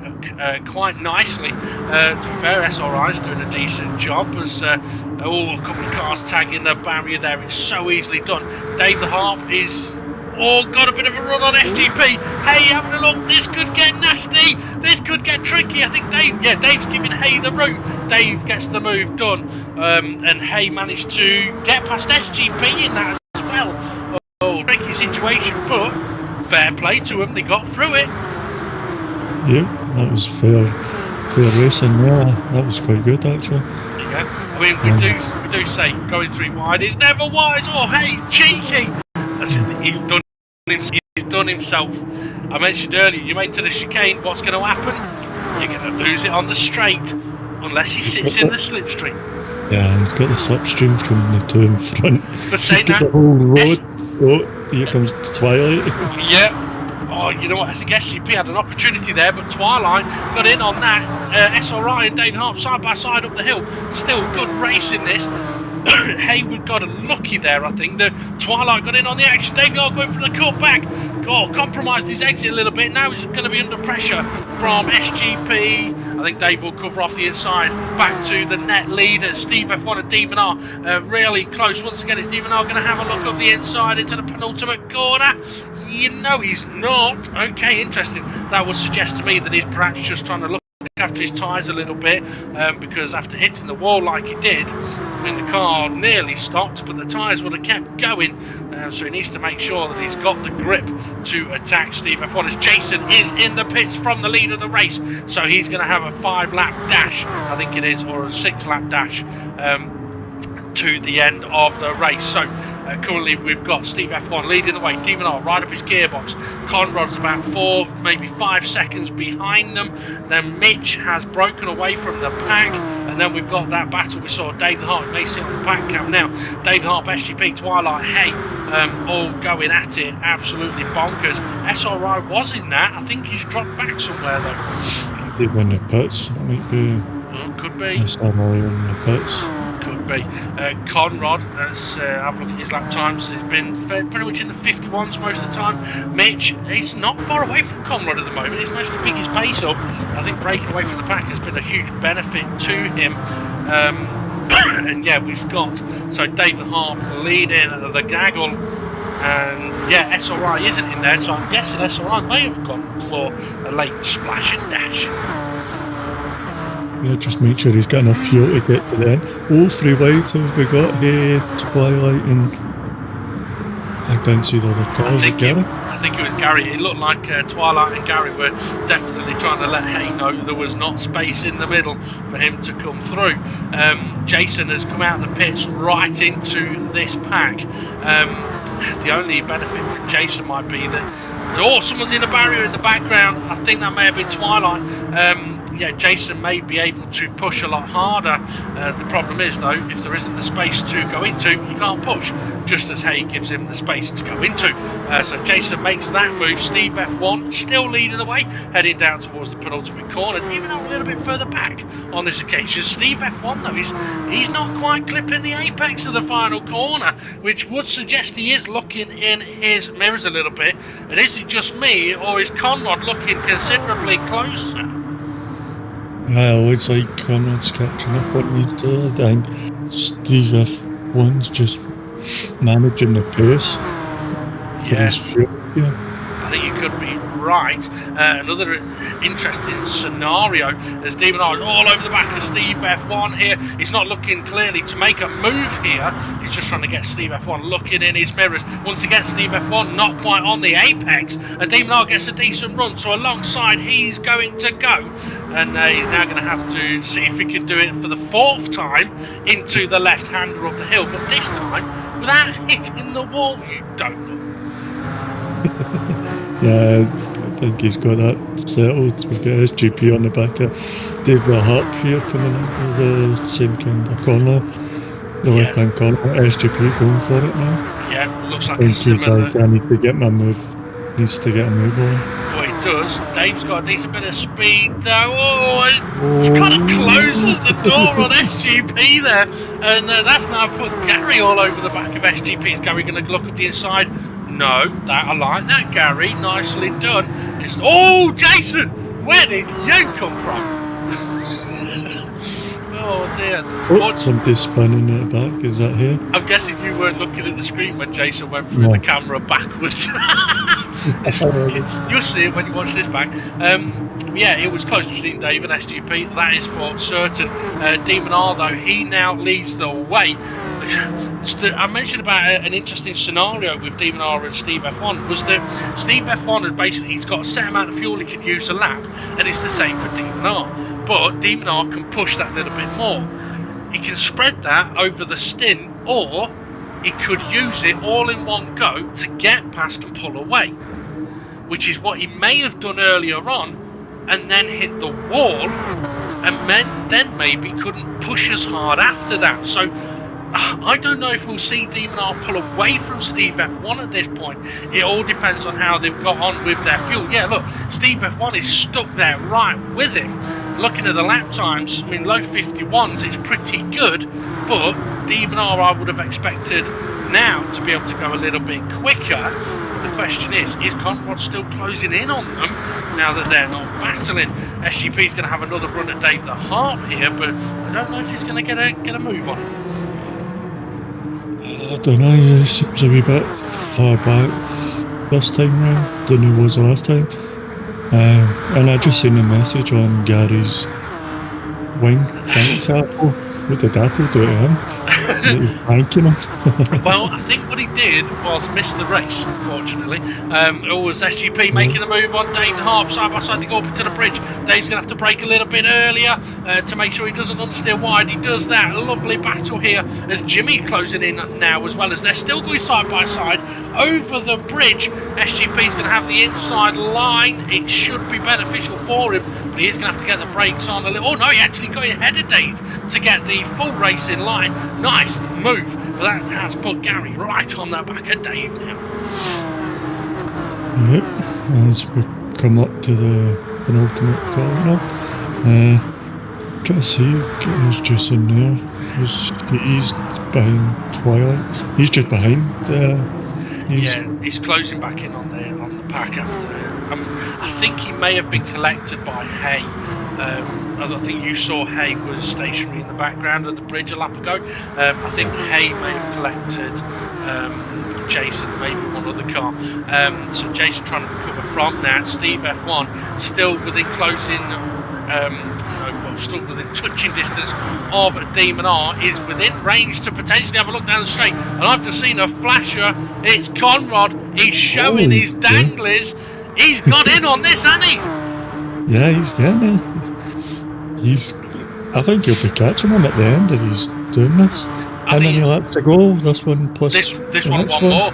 quite nicely. To be fair, SRI's doing a decent job, as a couple of cars tagging the barrier there. It's so easily done. Dave the Harp is got a bit of a run on SGP. Hey, having a look, this could get nasty, this could get tricky. I think Dave's giving Hay the room. Dave gets the move done, and Hay managed to get past SGP in that as well. Tricky situation, but fair play to them, they got through it. Yeah, that was fair racing there. That was quite good actually. Yeah, I mean, we do say going 3 wide is never wise. Oh, Hey, cheeky. He's done himself. I mentioned earlier, you went to the chicane, what's going to happen? You're going to lose it on the straight, unless he sits in the slipstream. Yeah, he's got the slipstream from the two in front. But saying that, the whole road, here comes Twilight. Yeah. Oh, you know what, I think SGP had an opportunity there, but Twilight got in on that. SRI and Dave Harp side by side up the hill. Still good race in this. Hayward got lucky there, I think. The Twilight got in on the action. Dave Harp going for the cut back. compromised his exit a little bit. Now he's going to be under pressure from SGP. I think Dave will cover off the inside. Back to the net leaders, Steve F1 and Demon R. Really close. Once again, is Demon R going to have a look up the inside into the penultimate corner? You know he's not. Okay, interesting. That would suggest to me that he's perhaps just trying to look after his tyres a little bit, because after hitting the wall like he did, the car nearly stopped, but the tyres would have kept going, so he needs to make sure that he's got the grip to attack Steve F1 as Jason is in the pits from the lead of the race, so he's going to have a 5-lap dash, I think it is, or a 6-lap dash to the end of the race. So currently we've got Steve F1 leading the way, Demon R right up his gearbox, Conrod's about 4, maybe 5 seconds behind them, then Mitch has broken away from the pack, and then we've got that battle we saw Dave the Harp, you may see on the pack cam now, Dave the Harp, SGP, Twilight, Hay, all going at it, absolutely bonkers. SRI was in that, I think he's dropped back somewhere though. He won the pits, it might be. Could be. SRI in the pits. Could be. Conrad, let's have a look at his lap times. He's been pretty much in the 51s most of the time. Mitch, he's not far away from Conrad at the moment. He's managed to pick his pace up. I think breaking away from the pack has been a huge benefit to him. And yeah, we've got Dave the Harp leading the gaggle. And yeah, SRI isn't in there, so I'm guessing SRI may have gone for a late splash and dash. Yeah, just make sure he's got enough fuel to get to the end. All 3 wide have we got here, Twilight and... I don't see the other cars. I think it was Gary. It looked like Twilight and Gary were definitely trying to let Hay know there was not space in the middle for him to come through. Jason has come out of the pits right into this pack. The only benefit for Jason might be that someone's in a barrier in the background. I think that may have been Twilight. Yeah, Jason may be able to push a lot harder. The problem is though, if there isn't the space to go into, you can't push, just as Hay gives him the space to go into. So Jason makes that move. Steve F1 still leading the way, heading down towards the penultimate corner, even though a little bit further back on this occasion. Steve F1 though, he's not quite clipping the apex of the final corner, which would suggest he is looking in his mirrors a little bit. And is it just me, or is Conrad looking considerably closer? I always like Conrad's catching up what he's doing. I think Steve F1's just managing the pace for his fuel. Yeah. I think you could be right. Another interesting scenario as Demon R is all over the back of Steve F1 here. He's not looking clearly to make a move here. He's just trying to get Steve F1 looking in his mirrors. Once again, Steve F1 not quite on the apex, and Demon R gets a decent run, so alongside he's going to go. And he's now going to have to see if he can do it for the 4th time into the left-hander up the hill, but this time without hitting the wall, you don't know. Yeah, I think he's got that settled. We've got SGP on the back of Dave the Harp here coming into the same kind of corner, the left-hand corner. SGP going for it now. Yeah, looks like he's like, I need to get my move. Needs to get a move on. Well, he does. Dave's got a decent bit of speed though. It's kind of closes the door on SGP there, and that's now put Gary all over the back of SGP. Is Gary going to look at the inside? No, I like that, Gary. Nicely done. Jason, where did you come from? Oh dear. Somebody's spinning at the back, is that here? I'm guessing you weren't looking at the screen when Jason went through the camera backwards. You'll see it when you watch this back. Yeah, it was close between Dave and SGP, that is for certain. Demon R though, he now leads the way. I mentioned about an interesting scenario with Demon R and Steve F1 was that Steve F1 he's got a set amount of fuel he can use a lap, and it's the same for Demon R. But Demon R can push that little bit more. He can spread that over the stint, or he could use it all in one go to get past and pull away, which is what he may have done earlier on, and then hit the wall, and then maybe couldn't push as hard after that. So I don't know if we'll see Demon R pull away from Steve F1 at this point. It all depends on how they've got on with their fuel. Yeah, look, Steve F1 is stuck there right with him. Looking at the lap times, I mean, low 51s, it's pretty good, but Demon R I would have expected now to be able to go a little bit quicker. The question is Conrad still closing in on them now that they're not battling? SGP's going to have another run at Dave the Harp here, but I don't know if he's going to get a move on him. I don't know, he seems a wee bit far back this time round than he was last time. And I just seen a message on Gary's wing. Thanks, Apple. What did Apple do to him? Thanking him. Well, I think what he did was miss the race, unfortunately. It was SGP making the move on Dave Harp side by side to go up to the bridge. Dave's going to have to brake a little bit earlier to make sure he doesn't understeer wide. He does that. A lovely battle here as Jimmy closing in now, as well as they're still going side by side over the bridge. SGP's going to have the inside line. It should be beneficial for him, but he is going to have to get the brakes on a little. Oh no, he actually got ahead of Dave to get the full race in line. Nice move, but that has put Gary right on the back of Dave now. Yep, as we come up to the penultimate corner, try to see, getting his juice in there. He's behind Twilight. He's just behind. He's closing back in on the pack after. I think he may have been collected by Hay. As I think you saw, Hay was stationary in the background of the bridge a lap ago. I think Hay may have collected Jason, maybe one other car. So Jason trying to recover from that. Steve F1 still within still within touching distance of Demon R, is within range to potentially have a look down the straight. And I've just seen a flasher. It's Conrad. He's showing his danglies. He's got in on this, hasn't he? Yeah, he's getting it. I think he'll be catching him at the end if he's doing this. How many laps to go? This one plus this one more.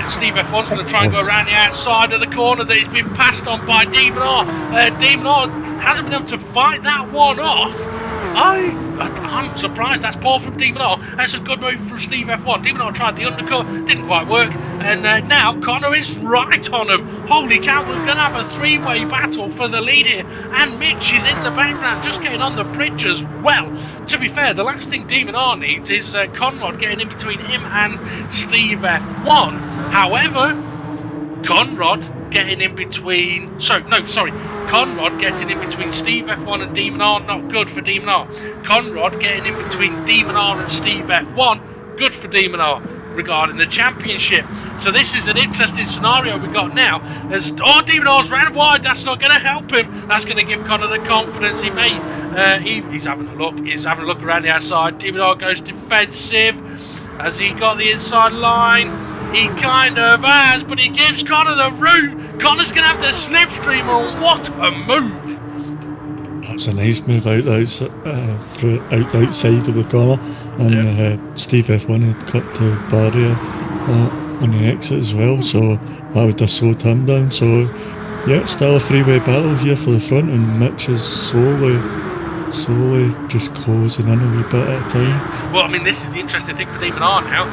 Steve F1's going to try and go around the outside of the corner that he's been passed on by Demon R. Demon R hasn't been able to fight that one off. I'm surprised. That's poor from Demon R. That's a good move from Steve F1. Demon R tried the undercut, didn't quite work, and now Connor is right on him. Holy cow, we're going to have a three-way battle for the lead here, and Mitch is in the background just getting on the bridge as well. To be fair, the last thing Demon R needs is Conrad getting in between him and Steve F1. However, Conrad getting in between Conrad getting in between Steve F1 and Demon R, not good for Demon R. Conrad getting in between Demon R and Steve F1, good for Demon R regarding the championship. So this is an interesting scenario we got now, as Demon R's ran wide. That's not going to help him. That's going to give Connor the confidence he may. He's having a look around the outside. Demon R goes defensive. Has he got the inside line? He kind of has, but he gives Connor the room. Connor's going to have the slipstream, and what a move! That's a nice move out the outside of the corner, and Steve F1 had cut the barrier on the exit as well, so that would have slowed him down. So yeah, still a three-way battle here for the front, and Mitch is slowly just closing in a wee bit at a time. Well, I mean, this is the interesting thing for Demon R now.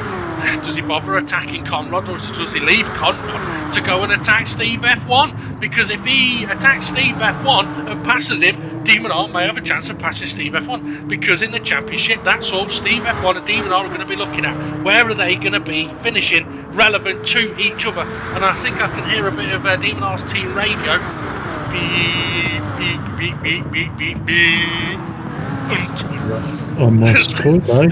Does he bother attacking Conrad, or does he leave Conrad to go and attack Steve F1? Because if he attacks Steve F1 and passes him, Demon R may have a chance of passing Steve F1. Because in the championship, that's all Steve F1 and Demon R are going to be looking at. Where are they going to be finishing relevant to each other? And I think I can hear a bit of Demon R's team radio. Beep, beep, beep, beep, beep, beep, beep. Almost caught that.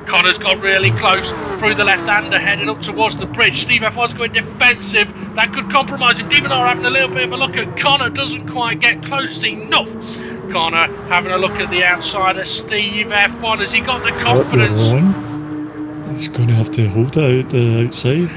Connor's got really close through the left-hander, heading up towards the bridge. Steve F1's going defensive. That could compromise him. Demon R having a little bit of a look at Connor. Doesn't quite get close enough. Connor having a look at the outside of Steve F1. Has he got the confidence? He's going to have to hold it out the outside.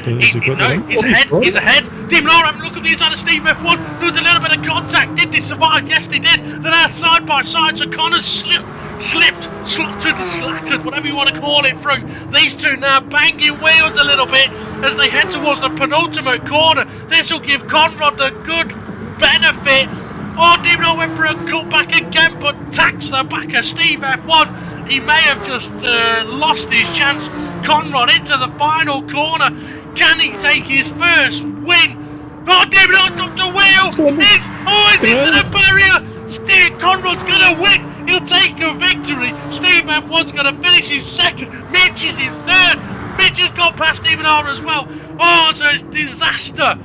But he's ahead. Demon R having a look at the inside of Steve F1. There was a little bit of contact. Did they survive? Yes, they did. They're now side by side. So Connor's slipped, slattered, whatever you want to call it, through. These two now banging wheels a little bit as they head towards the penultimate corner. This will give Conrad the good benefit. Demon R went for a cutback again, but tax the back of Steve F1. He may have just lost his chance. Conrad into the final corner. Can he take his first win? Demon R dropped the wheel. He's into the barrier. Conrad's going to win. He'll take a victory. Steve F1's going to finish his second. Mitch is in third. Mitch has got past Demonara as well. Oh, so it's disaster.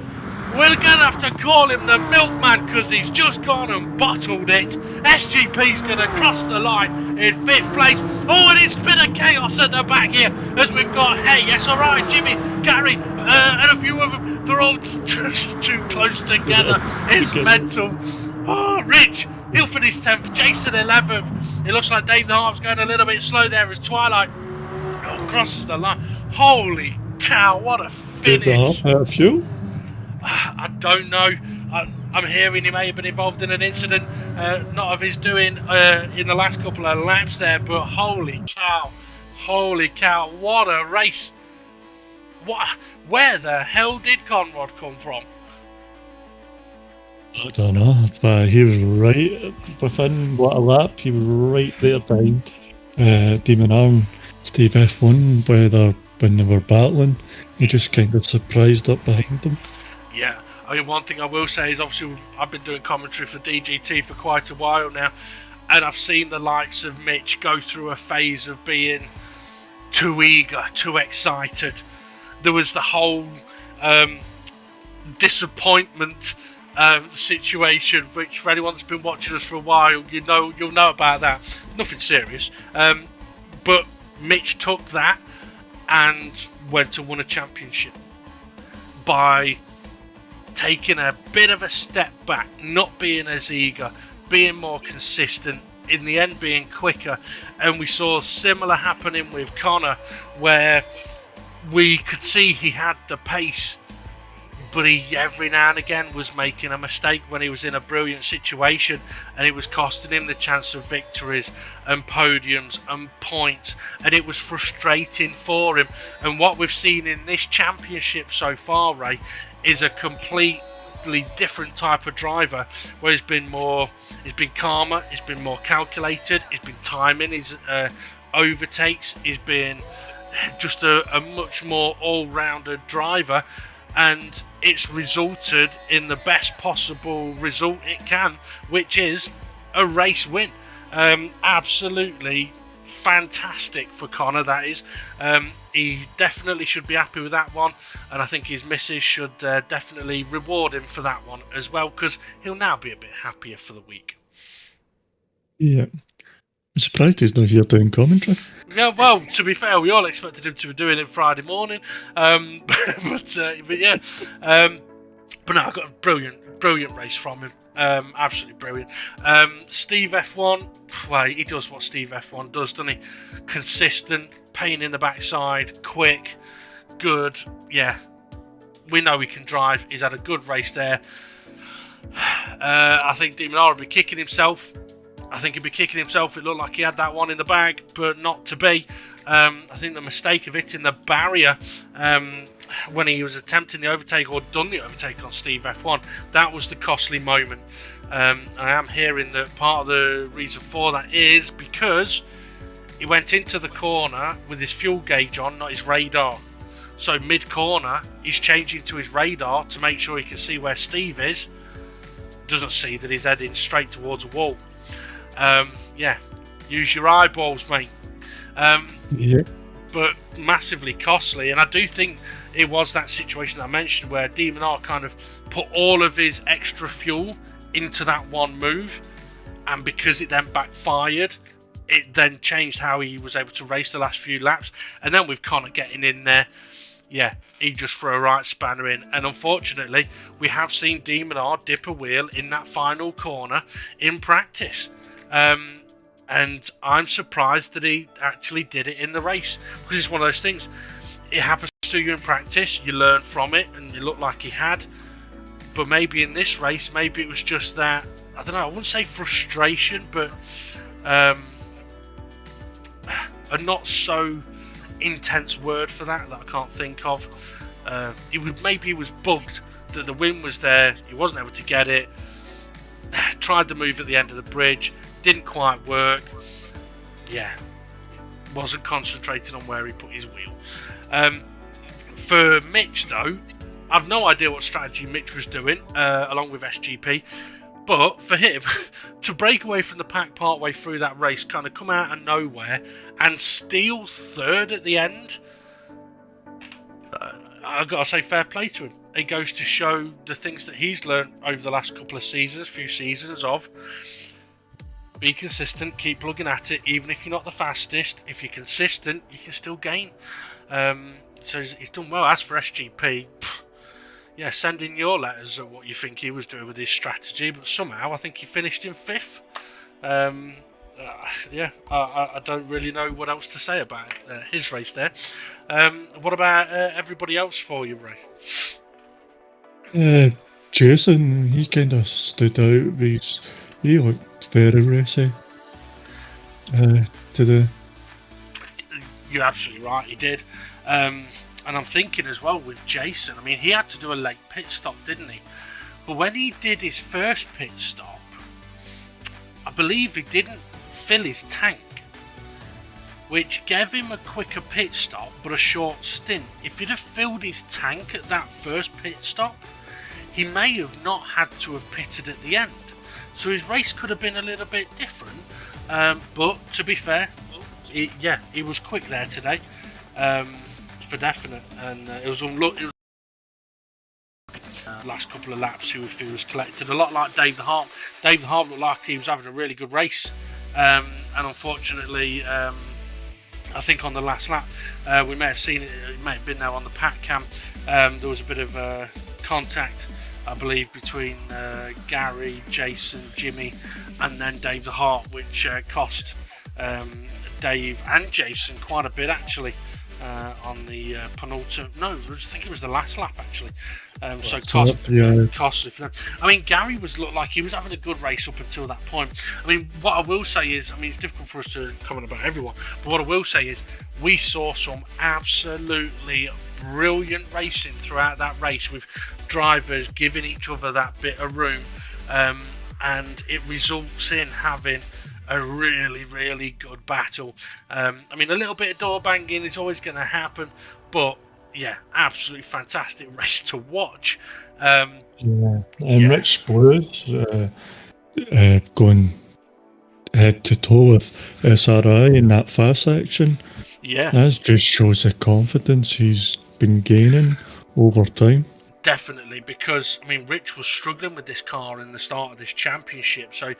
We're going to have to call him the milkman because he's just gone and bottled it. SGP's going to cross the line in 5th place. Oh, and it's a bit of chaos at the back here as we've got Hey, SRI, Jimmy, Gary, and a few of them. They're all just too close together. It's mental. Oh, Rich, he'll finish 10th. Jason 11th. It looks like Dave the Harp's going a little bit slow there as Twilight crosses the line. Holy cow, what a finish. Dave the Harp out of fuel? I don't know. I'm hearing he may have been involved in an incident, not of his doing in the last couple of laps there, but holy cow, what a race. Where the hell did Conrad come from? I don't know, but he was right within what a lap. He was right there behind Demon Arm, Steve F1, when they were battling. He just kind of surprised up behind them. Yeah, I mean, one thing I will say is obviously I've been doing commentary for DGT for quite a while now, and I've seen the likes of Mitch go through a phase of being too eager, too excited. There was the whole disappointment situation, which for anyone that's been watching us for a while, you'll know about that. Nothing serious, but Mitch took that and went and won a championship by taking a bit of a step back, not being as eager, being more consistent, in the end being quicker. And we saw similar happening with Connor, where we could see he had the pace, but he every now and again was making a mistake when he was in a brilliant situation, and it was costing him the chance of victories and podiums and points, and it was frustrating for him. And what we've seen in this championship so far, Ray, is a completely different type of driver, where he's been calmer, he's been more calculated, he's been timing his overtakes, he's been just a much more all-rounded driver, and it's resulted in the best possible result it can, which is a race win. Absolutely fantastic for Connor, that is. He definitely should be happy with that one, and I think his missus should definitely reward him for that one as well, because he'll now be a bit happier for the week. Yeah. I'm surprised he's not here doing commentary. Yeah, well, to be fair, we all expected him to be doing it Friday morning, but yeah. But no, I got a brilliant race from him. Absolutely brilliant. Steve F1, well, he does what Steve F1 does, doesn't he? Consistent, pain in the backside, quick, good. Yeah, we know he can drive. He's had a good race there. I think Demonara would be kicking himself. It looked like he had that one in the bag, but not to be. I think the mistake of hitting the barrier when he was attempting the overtake, or done the overtake on Steve F1, that was the costly moment. I am hearing that part of the reason for that is because he went into the corner with his fuel gauge on, not his radar. So mid-corner, he's changing to his radar to make sure he can see where Steve is. Doesn't see that he's heading straight towards a wall. Yeah, use your eyeballs, mate. Yeah. But massively costly, and I do think it was that situation I mentioned where Demon R kind of put all of his extra fuel into that one move, and because it then backfired, it then changed how he was able to race the last few laps. And then with Connor getting in there, yeah, he just threw a right spanner in. And unfortunately, we have seen Demon R dip a wheel in that final corner in practice. And I'm surprised that he actually did it in the race, because it's one of those things. It happens to you in practice, you learn from it, and it looked like he had. But maybe in this race, maybe it was just that, I don't know, I wouldn't say frustration, but a not so intense word for that I can't think of. Maybe he was bugged that the win was there, he wasn't able to get it, tried the move at the end of the bridge, didn't quite work. Yeah, wasn't concentrating on where he put his wheel. For Mitch though, I've no idea what strategy Mitch was doing along with SGP, but for him to break away from the pack partway through that race, kind of come out of nowhere and steal third at the end, I've got to say fair play to him. It goes to show the things that he's learned over the last couple of seasons, few seasons of be consistent, keep plugging at it, even if you're not the fastest. If you're consistent, you can still gain. So he's done well. As for SGP, yeah, send in your letters of what you think he was doing with his strategy, but somehow I think he finished in 5th. I don't really know what else to say about his race there. What about everybody else for you, Ray? Jason, he kind of stood out. He looked very racy today. You're absolutely right, he did. And I'm thinking as well with Jason, I mean, he had to do a late pit stop, didn't he? But when he did his first pit stop, I believe he didn't fill his tank, which gave him a quicker pit stop but a short stint. If he'd have filled his tank at that first pit stop, he may have not had to have pitted at the end. So his race could have been a little bit different. But to be fair, he was quick there today, for definite. And it was unlucky. Last couple of laps he was collected, a lot like Dave the Harp. Dave the Harp looked like he was having a really good race, and unfortunately, I think on the last lap, we may have seen it. It may have been there on the pack cam. There was a bit of contact, I believe, between Gary, Jason, Jimmy, and then Dave the Harp, which cost Dave and Jason quite a bit actually. On the penultimate, no, I think it was the last lap actually. So cost. I mean, Gary looked like he was having a good race up until that point. I mean, what I will say is, I mean, it's difficult for us to comment about everyone, but what I will say is, we saw some absolutely brilliant racing throughout that race, with drivers giving each other that bit of room, and it results in having a really, really good battle. I mean, a little bit of door banging is always going to happen, but yeah, absolutely fantastic race to watch. Rich Blues going head to toe with SRI in that fast section. Yeah, that just shows the confidence he's been gaining over time. Definitely, because I mean, Rich was struggling with this car in the start of this championship, so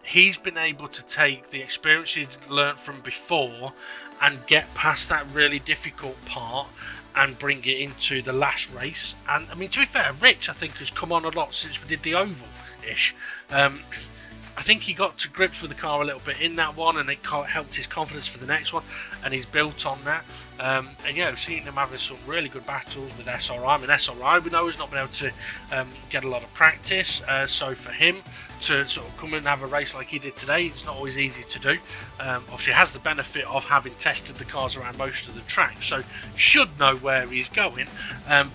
he's been able to take the experience he's learnt from before and get past that really difficult part and bring it into the last race. And I mean, to be fair, Rich, I think, has come on a lot since we did the oval-ish. I think he got to grips with the car a little bit in that one, and it helped his confidence for the next one, and he's built on that. And yeah, I've seen him having some really good battles with SRI. I mean, SRI, we know, has not been able to get a lot of practice, so for him to sort of come and have a race like he did today, it's not always easy to do. Obviously, he has the benefit of having tested the cars around most of the track, so should know where he's going,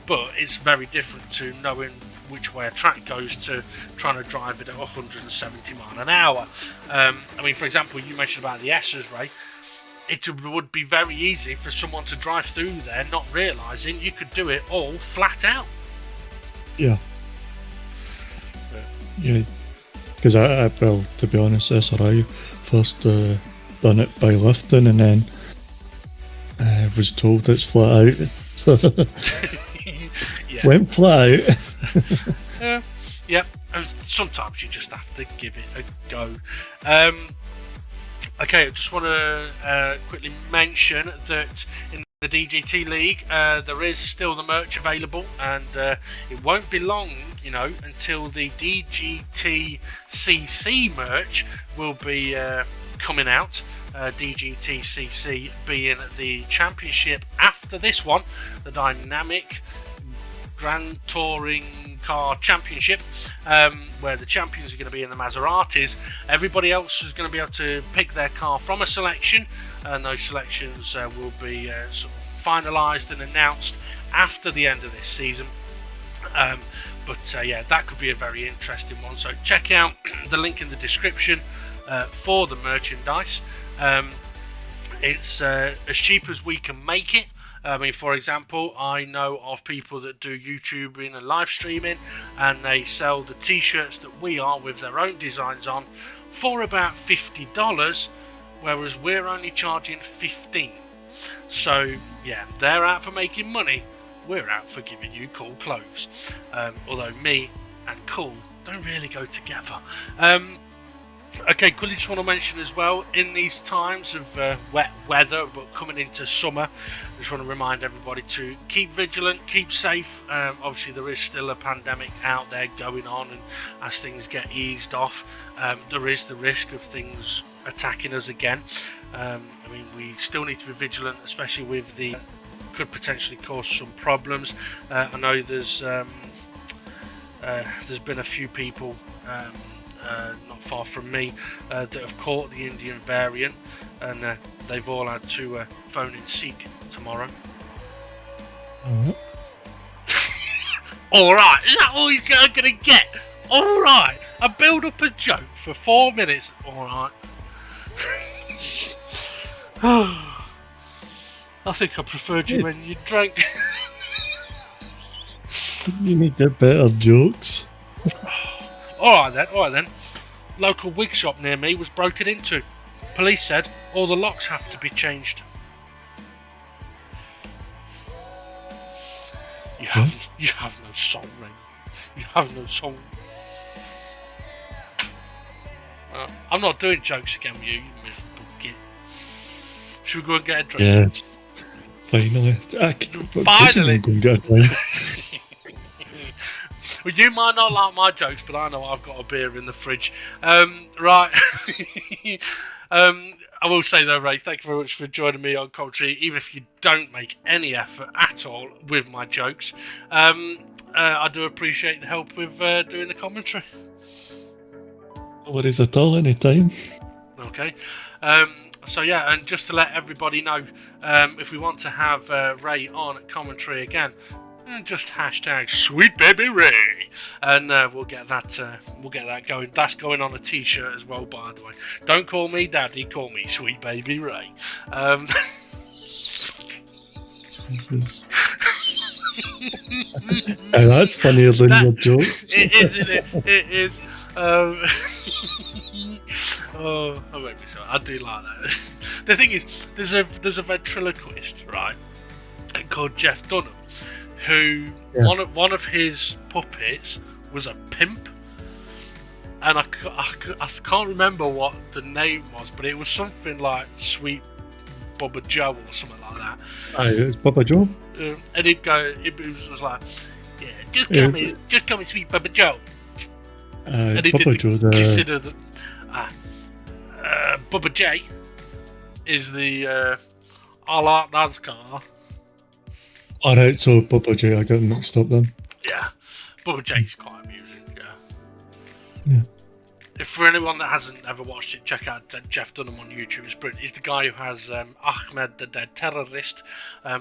but it's very different to knowing which way a track goes to trying to drive it at 170 mile an hour. I mean, for example, you mentioned about the S's, Ray. It would be very easy for someone to drive through there not realising you could do it all flat out. Yeah. Because well, to be honest, SRI first done it by lifting, and then I was told it's flat out. Went flat out. Yeah, and sometimes you just have to give it a go. Okay, I just want to quickly mention that in the DGT League, there is still the merch available, and it won't be long, until the DGT CC merch will be coming out. DGT CC being the championship after this one, the Dynamic Grand Touring Car Championship, where the champions are going to be in the Maseratis. Everybody else is going to be able to pick their car from a selection, and those selections will be sort of finalised and announced after the end of this season. But that could be a very interesting one, so check out the link in the description for the merchandise. It's as cheap as we can make it. I mean, for example, I know of people that do YouTubing and live streaming, and they sell the t-shirts that we are with their own designs on for about $50, whereas we're only charging $15. So yeah, they're out for making money. we're out for giving you cool clothes. Although me and cool don't really go together. Okay, quickly just want to mention as well, in these times of wet weather, but coming into summer, I just want to remind everybody to keep vigilant, keep safe. Obviously, there is still a pandemic out there going on, and as things get eased off, there is the risk of things attacking us again. I mean, we still need to be vigilant, especially with the could potentially cause some problems. I know there's been a few people not far from me that have caught the Indian variant, and they've all had to phone in sick tomorrow. Alright, is that all you're gonna get? Alright, I build up a joke for 4 minutes. Alright. I think I preferred you when you drank. You need to get better jokes. Alright then. Local wig shop near me was broken into. Police said all the locks have to be changed. You have no soul, man. You have no soul. I'm not doing jokes again with you miserable git. Should we go and get a drink? Yes. Finally. Finally! Go and get a drink. Well, you might not like my jokes, but I know I've got a beer in the fridge. Right. I will say though, Ray, thank you very much for joining me on commentary, even if you don't make any effort at all with my jokes. I do appreciate the help with doing the commentary. No worries at all, anytime. Okay. So yeah, and just to let everybody know, if we want to have Ray on commentary again, just hashtag Sweet Baby Ray, and we'll get that going. That's going on a T-shirt as well, by the way. Don't call me Daddy, call me Sweet Baby Ray. That's funnier than your joke. It is, isn't it? It is. Oh, that made me so. I do like that. The thing is, there's a ventriloquist, right, called Jeff Dunham, who one of his puppets was a pimp, and I can't remember what the name was, but it was something like Sweet Bubba Joe or something like that. It's Bubba Joe. And he'd go, it was like, yeah, just call me Sweet Bubba Joe. And he Bubba did Joe, consider that Bubba J is the I like NASCAR. Alright, so Bubba J, I got mixed up then. Yeah, Bubba J is quite amusing, Yeah. If for anyone that hasn't ever watched it, check out Jeff Dunham on YouTube. It's brilliant. He's the guy who has Ahmed the Dead Terrorist.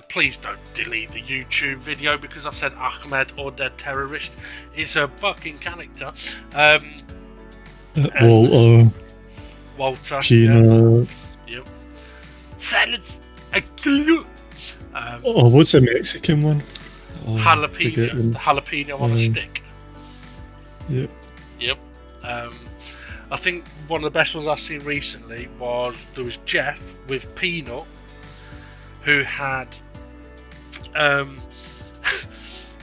Please don't delete the YouTube video because I've said Ahmed or Dead Terrorist. It's a fucking character. Walter. Peanut. Yeah. Yep. Silence! I kill you! What's the Mexican one? Jalapeno. The jalapeno on a stick. Yep. Yep. I think one of the best ones I've seen recently was there was Jeff with Peanut, who had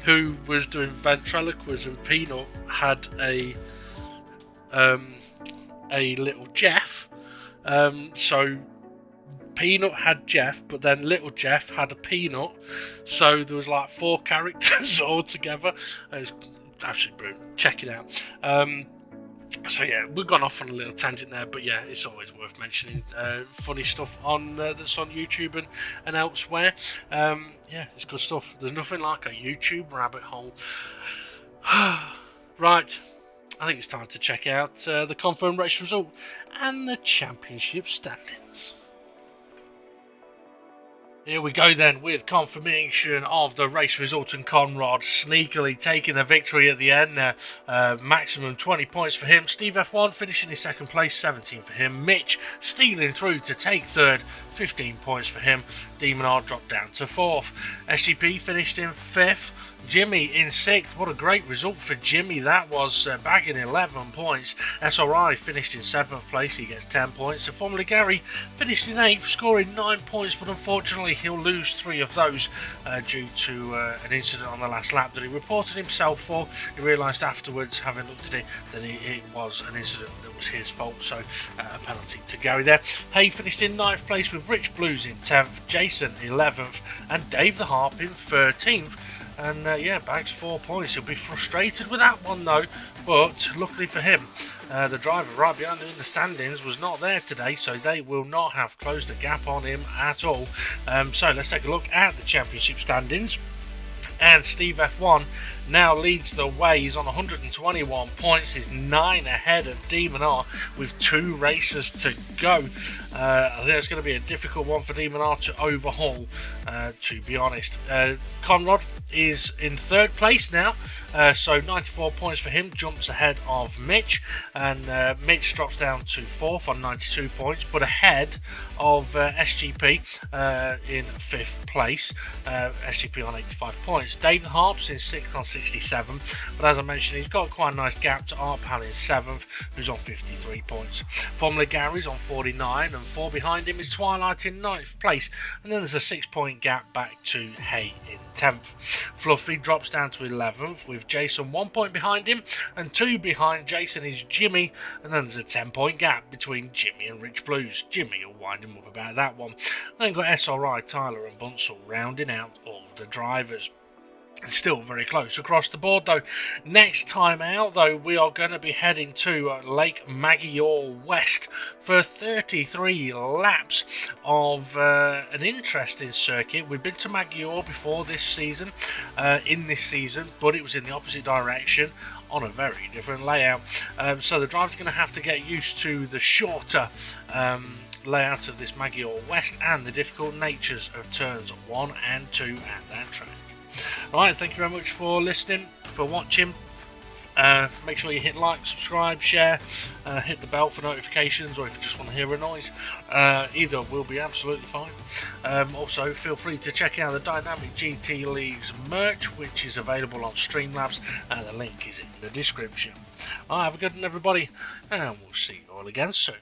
who was doing ventriloquism. Peanut had a little Jeff. So Peanut had Jeff, but then little Jeff had a Peanut. So there was like 4 characters all together. It was absolutely brilliant. Check it out. So yeah, we've gone off on a little tangent there, but yeah, it's always worth mentioning funny stuff on that's on YouTube and elsewhere. Yeah, it's good stuff. There's nothing like a YouTube rabbit hole. Right, I think it's time to check out the confirmed race result and the championship standings. Here we go then with confirmation of the race result, and Conrad sneakily taking the victory at the end there. Maximum 20 points for him. Steve F1 finishing in second place, 17 for him. Mitch stealing through to take third, 15 points for him. Demon R dropped down to fourth. SGP finished in fifth, Jimmy in 6th. What a great result for Jimmy that was, bagging 11 points. SRI finished in 7th place, he gets 10 points. So Formula Gary finished in 8th, scoring 9 points, but unfortunately he'll lose 3 of those due to an incident on the last lap that he reported himself for. He realised afterwards, having looked at it, that it was an incident that was his fault, so a penalty to Gary there. Hay finished in 9th place with Rich Blues in 10th, Jason 11th, and Dave the Harp in 13th. And yeah, bags 4 points. He'll be frustrated with that one though, but luckily for him, the driver right behind him in the standings was not there today, so they will not have closed the gap on him at all. So let's take a look at the championship standings. And Steve F1 now leads the way. He's on 121 points. He's 9 ahead of Demon R with 2 races to go. I think it's going to be a difficult one for Demon R to overhaul, to be honest. Conrad is in 3rd place now, so 94 points for him, jumps ahead of Mitch, and Mitch drops down to 4th on 92 points, but ahead of SGP in 5th place, SGP on 85 points. David Harps in 6th on 67, but as I mentioned, he's got quite a nice gap to Arpal in 7th, who's on 53 points. Formula Gary's on 49, and 4 behind him is Twilight in 9th place, and then there's a 6-point gap back to Hay in 10th. Fluffy drops down to 11th with Jason 1 point behind him, and 2 behind Jason is Jimmy, and then there's a 10-point gap between Jimmy and Rich Blues. Jimmy will wind him up about that one. Then got SRI, Tyler and Bunsell rounding out all the drivers. Still very close across the board though. Next time out though, we are going to be heading to Lake Maggiore West for 33 laps of an interesting circuit. We've been to Maggiore before this season, in this season, but it was in the opposite direction on a very different layout. So the driver's going to have to get used to the shorter layout of this Maggiore West and the difficult natures of turns 1 and 2 at that track. Alright, thank you very much for listening, for watching. Make sure you hit like, subscribe, share, hit the bell for notifications, or if you just want to hear a noise, either will be absolutely fine. Also, feel free to check out the Dynamic GT Leagues merch, which is available on Streamlabs, and the link is in the description. Alright, have a good one everybody, and we'll see you all again soon.